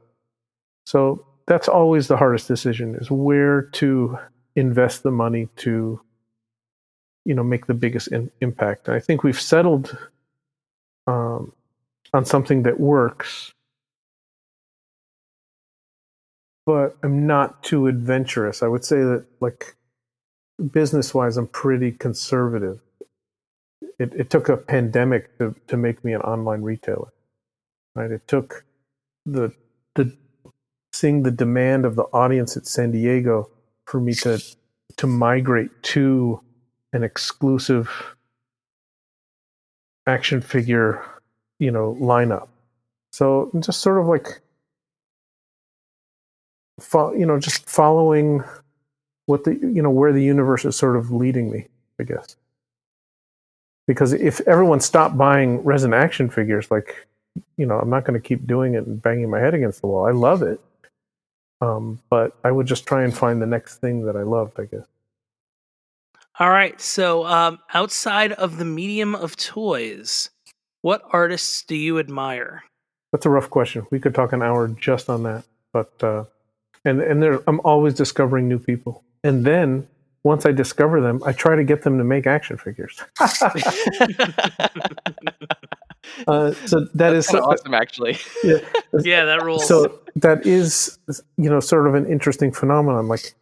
So that's always the hardest decision: is where to invest the money to, make the biggest impact. And I think we've settled on something that works, but I'm not too adventurous. I would say that, like, business-wise, I'm pretty conservative. It took a pandemic to make me an online retailer, right? It took the seeing the demand of the audience at San Diego for me to migrate to an exclusive action figure, lineup. So I'm just sort of like, just following what where the universe is sort of leading me, I guess. Because if everyone stopped buying resin action figures, like, I'm not going to keep doing it and banging my head against the wall. I love it. But I would just try and find the next thing that I loved, I guess. All right. So, outside of the medium of toys, what artists do you admire? That's a rough question. We could talk an hour just on that. But I'm always discovering new people. And then once I discover them, I try to get them to make action figures. So that is awesome, actually. Yeah, yeah, that rules. So that is, sort of an interesting phenomenon. Like,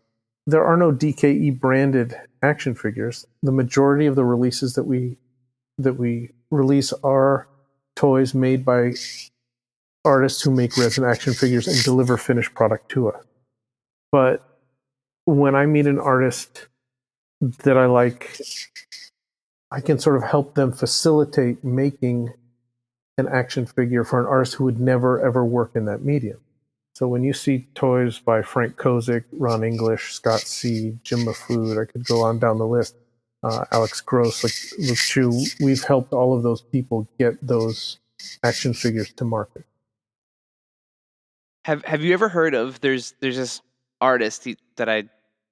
there are no DKE branded action figures. The majority of the releases that we release are toys made by artists who make resin action figures and deliver finished product to us. But when I meet an artist that I like, I can sort of help them facilitate making an action figure for an artist who would never ever work in that medium. So when you see toys by Frank Kozik, Ron English, Scott C., Jim Mafood, I could go on down the list, Alex Gross, like Luke Chu, we've helped all of those people get those action figures to market. Have you ever heard of there's this artist that I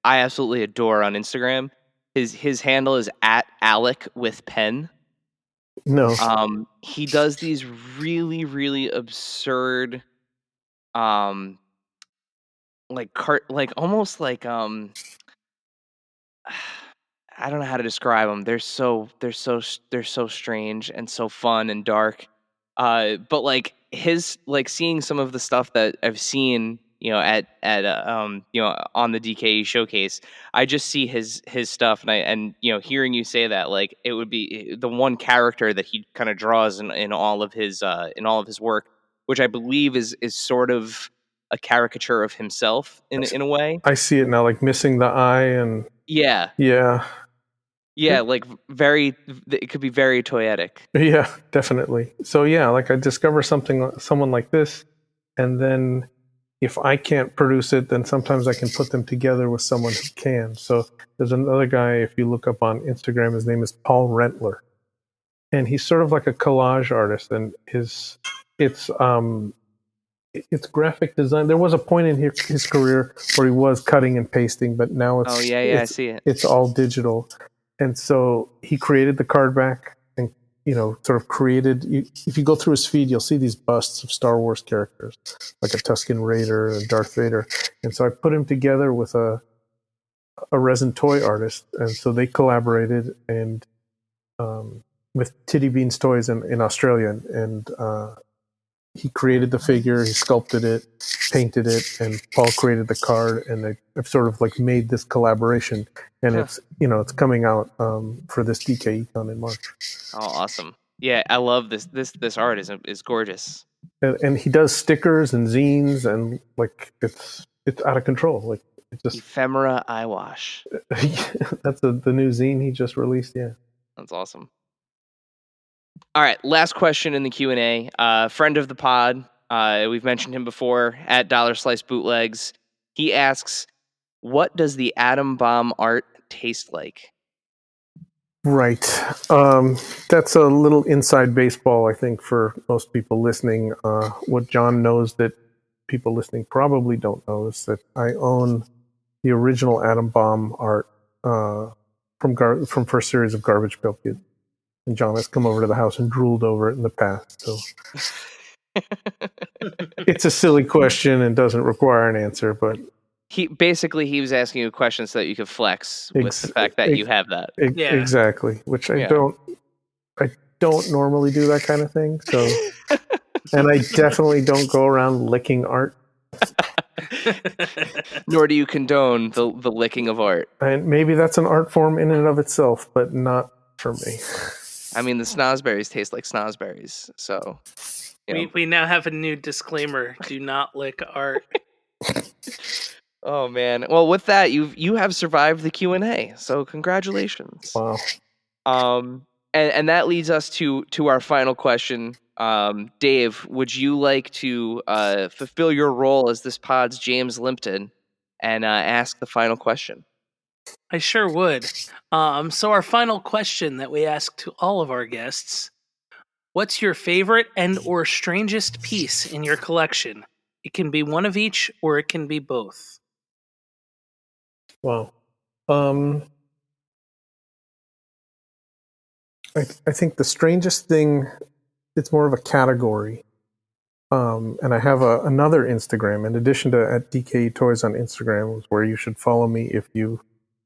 absolutely adore on Instagram. His handle is @AlecWithPen. No. He does these really, really absurd, almost like I don't know how to describe them. They're so strange and so fun and dark. But like seeing some of the stuff that I've seen, at on the DKE showcase, I just see his stuff, and hearing you say that, like, it would be the one character that he kind of draws in all of his work, which I believe is sort of a caricature of himself in a way. I see it now, like missing the eye and Yeah. Like it could be very toyetic. Yeah, definitely. So yeah, like I discover someone like this, and then if I can't produce it, then sometimes I can put them together with someone who can. So there's another guy, if you look up on Instagram, his name is Paul Rentler, and he's sort of like a collage artist, and it's graphic design. There was a point in his career where he was cutting and pasting, but now it's I see it. It's all digital. And so he created the card back and, sort of created, if you go through his feed, you'll see these busts of Star Wars characters, like a Tusken Raider and Darth Vader. And so I put him together with a resin toy artist. And so they collaborated and with Titty Beans Toys in Australia. And he created the figure, he sculpted it, painted it, and Paul created the card, and they've sort of like made this collaboration, and it's coming out for this DKE con in March. Oh, awesome! Yeah, I love this. This art is gorgeous. And he does stickers and zines, and like it's out of control. Like it just Ephemera Eye Wash. That's the new zine he just released. Yeah, that's awesome. All right, last question in the Q&A. Friend of the pod, we've mentioned him before, at Dollar Slice Bootlegs. He asks, what does the atom bomb art taste like? Right. That's a little inside baseball, I think, for most people listening. What John knows that people listening probably don't know is that I own the original atom bomb art from first series of Garbage Pail Kids. And John has come over to the house and drooled over it in the past. So it's a silly question and doesn't require an answer, but He was asking you a question so that you could flex with the fact that you have that. Yeah. Exactly. Which I don't normally do that kind of thing. So, and I definitely don't go around licking art. Nor do you condone the licking of art. And maybe that's an art form in and of itself, but not for me. I mean, the snozberries taste like snozberries, so. We now have a new disclaimer: do not lick art. Oh man! Well, with that, you have survived the Q&A, so congratulations. Wow. And that leads us to our final question. Dave, would you like to fulfill your role as this pod's James Limpton and ask the final question? I sure would. So our final question that we ask to all of our guests: what's your favorite and or strangest piece in your collection? It can be one of each, or it can be both. Wow. I think the strangest thing, it's more of a category. And I have another Instagram in addition to at DKE Toys on Instagram, where you should follow me if you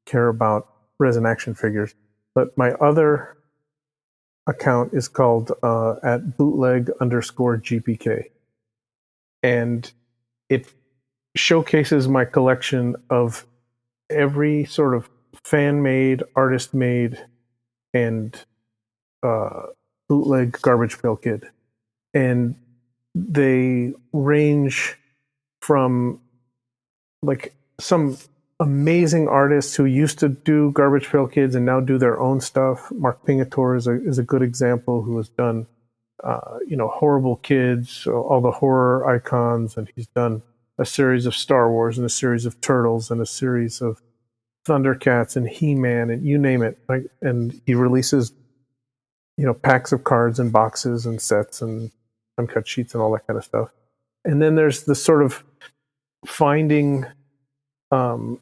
care about resin action figures. But my other account is called at bootleg_GPK. And it showcases my collection of every sort of fan-made, artist-made, and bootleg Garbage Pail Kid. And they range from like some amazing artists who used to do Garbage Pail Kids and now do their own stuff. Mark Pingatore is a good example, who has done Horrible Kids, all the horror icons, and he's done a series of Star Wars and a series of Turtles and a series of Thundercats and He-Man and you name it. And he releases packs of cards and boxes and sets and uncut sheets and all that kind of stuff. And then there's the sort of finding Garbage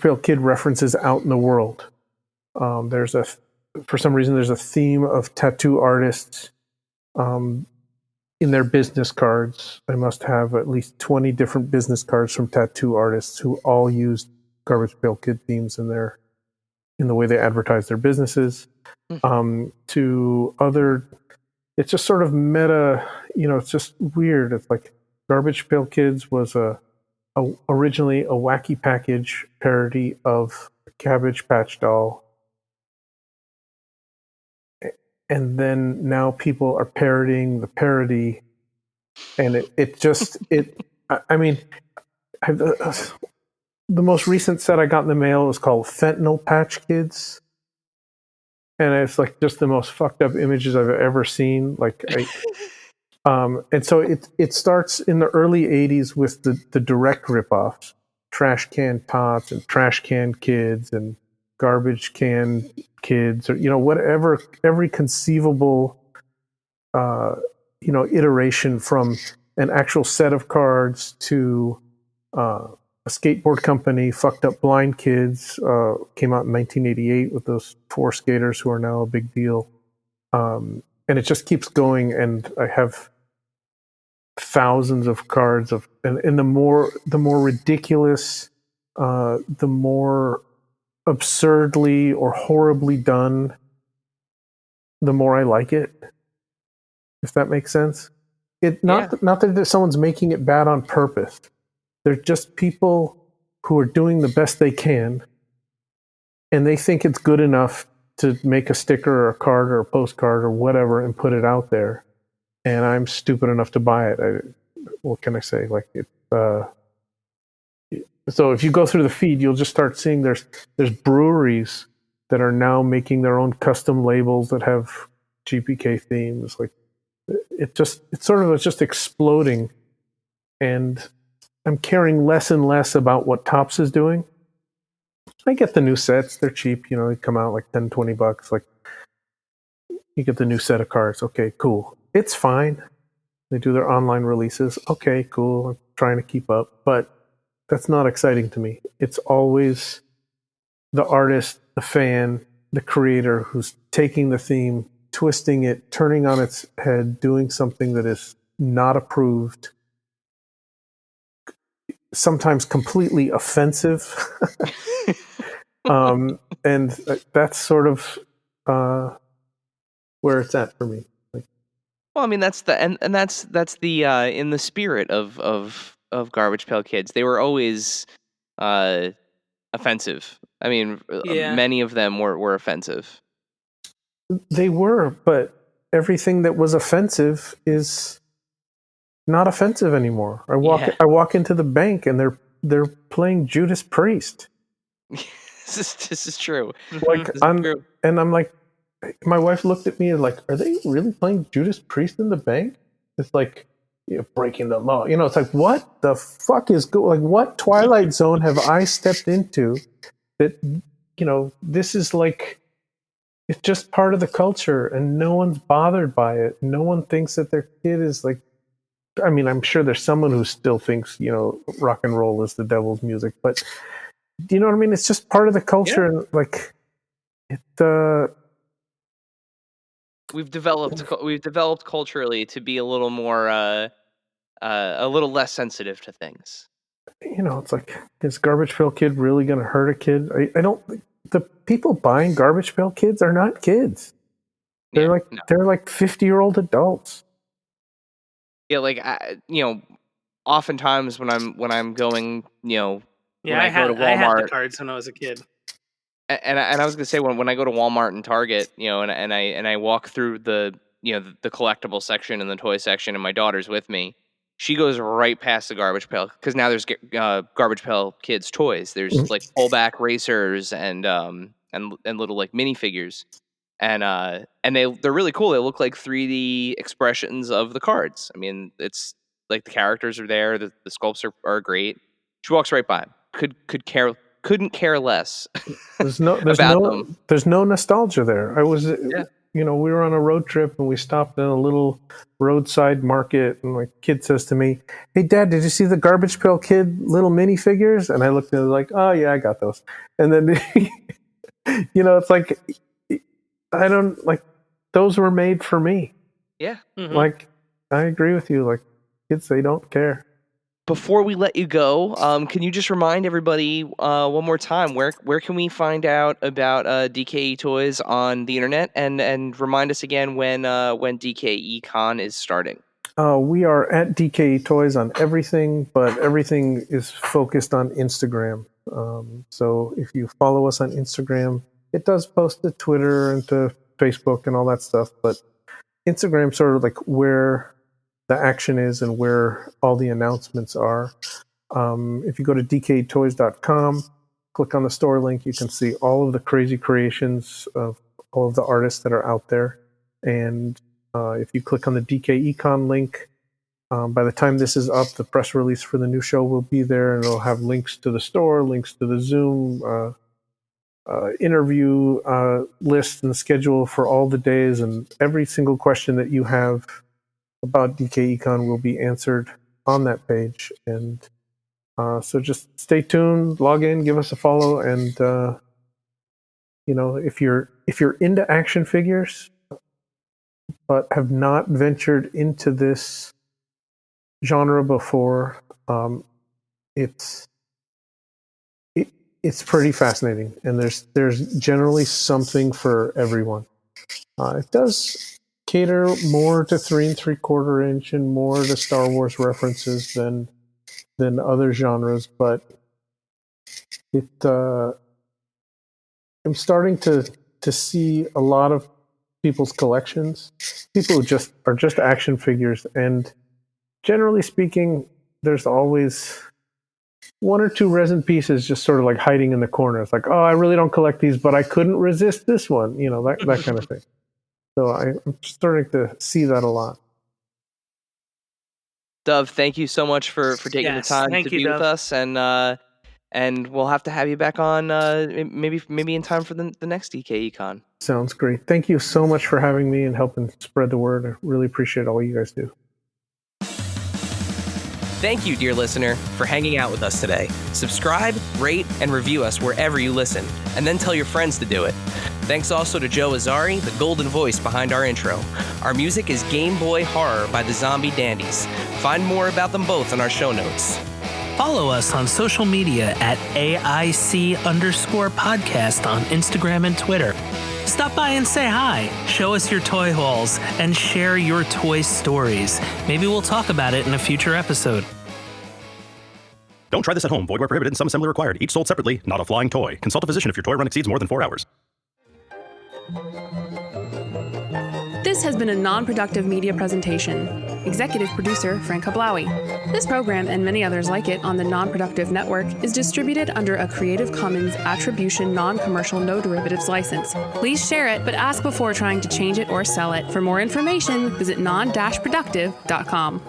Pail Kid references out in the world. For some reason, there's a theme of tattoo artists in their business cards. I must have at least 20 different business cards from tattoo artists who all used Garbage Pail Kid themes in the way they advertise their businesses. To other, it's just sort of meta. It's just weird. It's like Garbage Pail Kids was originally a Wacky Package parody of Cabbage Patch Doll. And then now people are parodying the parody, and the most recent set I got in the mail was called Fentanyl Patch Kids, and it's like just the most fucked up images I've ever seen. And so it starts in the early '80s with the direct ripoffs, Trash Can Tots and Trash Can Kids and Garbage Can Kids, or whatever, every conceivable iteration, from an actual set of cards to a skateboard company, Fucked Up Blind Kids, came out in 1988 with those 4 skaters who are now a big deal, and it just keeps going. And I have thousands of cards and the more ridiculous, the more absurdly or horribly done, the more I like it, if that makes sense. Not that someone's making it bad on purpose. They're just people who are doing the best they can, and they think it's good enough to make a sticker or a card or a postcard or whatever and put it out there. And I'm stupid enough to buy it. What can I say? So if you go through the feed, you'll just start seeing there's breweries that are now making their own custom labels that have GPK themes. Like it's just exploding, and I'm caring less and less about what Topps is doing. I get the new sets; they're cheap. They come out like $10-20. Like you get the new set of cards. Okay, cool. It's fine. They do their online releases. Okay, cool. I'm trying to keep up, but that's not exciting to me. It's always the artist, the fan, the creator who's taking the theme, twisting it, turning on its head, doing something that is not approved, sometimes completely offensive. And that's sort of where it's at for me. Well, I mean, that's the and that's the in the spirit of Garbage Pail Kids. They were always offensive. I mean, Yeah. many of them were offensive. They were, but everything that was offensive is not offensive anymore. I walk into the bank and they're playing Judas Priest. This is true. Like true. And I'm like, my wife looked at me and like, are they really playing Judas Priest in the bank? It's like, breaking the law. It's like, what the fuck is like, what Twilight Zone have I stepped into that, this is like, it's just part of the culture and no one's bothered by it. No one thinks that their kid is like, I mean, I'm sure there's someone who still thinks, rock and roll is the devil's music, but do you know what I mean? It's just part of the culture. Yeah. And like, it, We've developed culturally to be a little more a little less sensitive to things. It's like, is Garbage Pail Kid really going to hurt a kid? I don't. The people buying Garbage Pail Kids are not kids. They're they're like 50-year-old adults. Yeah, like oftentimes when I'm going, when I go to Walmart, I had the cards when I was a kid. And I was gonna say when I go to Walmart and Target, and I walk through the the collectible section and the toy section, and my daughter's with me, she goes right past the Garbage Pail because now there's Garbage Pail Kids toys. There's like pullback racers and little like minifigures, and they're really cool. They look like 3D expressions of the cards. I mean, it's like the characters are there, the sculpts are great. She walks right by. Couldn't care less. There's no nostalgia there. I was, we were on a road trip and we stopped in a little roadside market, and my kid says to me, "Hey, Dad, did you see the Garbage Pail Kid little minifigures?" And I looked at it like, "Oh yeah, I got those." And then, it's like, I don't like, those were made for me. Yeah. Mm-hmm. Like, I agree with you. Like, kids, they don't care. Before we let you go, can you just remind everybody one more time where can we find out about DKE toys on the internet, and remind us again when DKE Con is starting? We are at DKE Toys on everything, but everything is focused on Instagram. So if you follow us on Instagram, it does post to Twitter and to Facebook and all that stuff, but Instagram's sort of like where the action is and where all the announcements are. If you go to DKEtoys.com, click on the store link, you can see all of the crazy creations of all of the artists that are out there. And if you click on the DKECon link, by the time this is up, the press release for the new show will be there, and it'll have links to the store, links to the Zoom interview list and schedule for all the days, and every single question that you have about DKECon will be answered on that page. And so just stay tuned, log in, give us a follow, and if you're into action figures but have not ventured into this genre before, it's pretty fascinating, and there's generally something for everyone. It does cater more to 3 3/4 inch and more to Star Wars references than other genres, but I'm starting to see a lot of people's collections, people who are just action figures, and generally speaking, there's always one or two resin pieces just sort of like hiding in the corner. It's like, oh, I really don't collect these, but I couldn't resist this one, that kind of thing. So I'm starting to see that a lot. Dove, thank you so much for taking the time to be with us, and we'll have to have you back on maybe in time for the next DKE Con. Sounds great. Thank you so much for having me and helping spread the word. I really appreciate all you guys do. Thank you, dear listener, for hanging out with us today. Subscribe, rate, and review us wherever you listen, and then tell your friends to do it. Thanks also to Joe Azari, the golden voice behind our intro. Our music is Game Boy Horror by the Zombie Dandies. Find more about them both in our show notes. Follow us on social media at AIC_podcast on Instagram and Twitter. Stop by and say hi, show us your toy hauls, and share your toy stories. Maybe we'll talk about it in a future episode. Don't try this at home. Void where prohibited and some assembly required. Each sold separately, not a flying toy. Consult a physician if your toy run exceeds more than 4 hours. This has been a non-productive media presentation. Executive producer Frank Hablawi. This program and many others like it on the Non-Productive Network is distributed under a Creative Commons Attribution Non-Commercial No Derivatives license. Please share it, but ask before trying to change it or sell it. For more information, visit non-productive.com.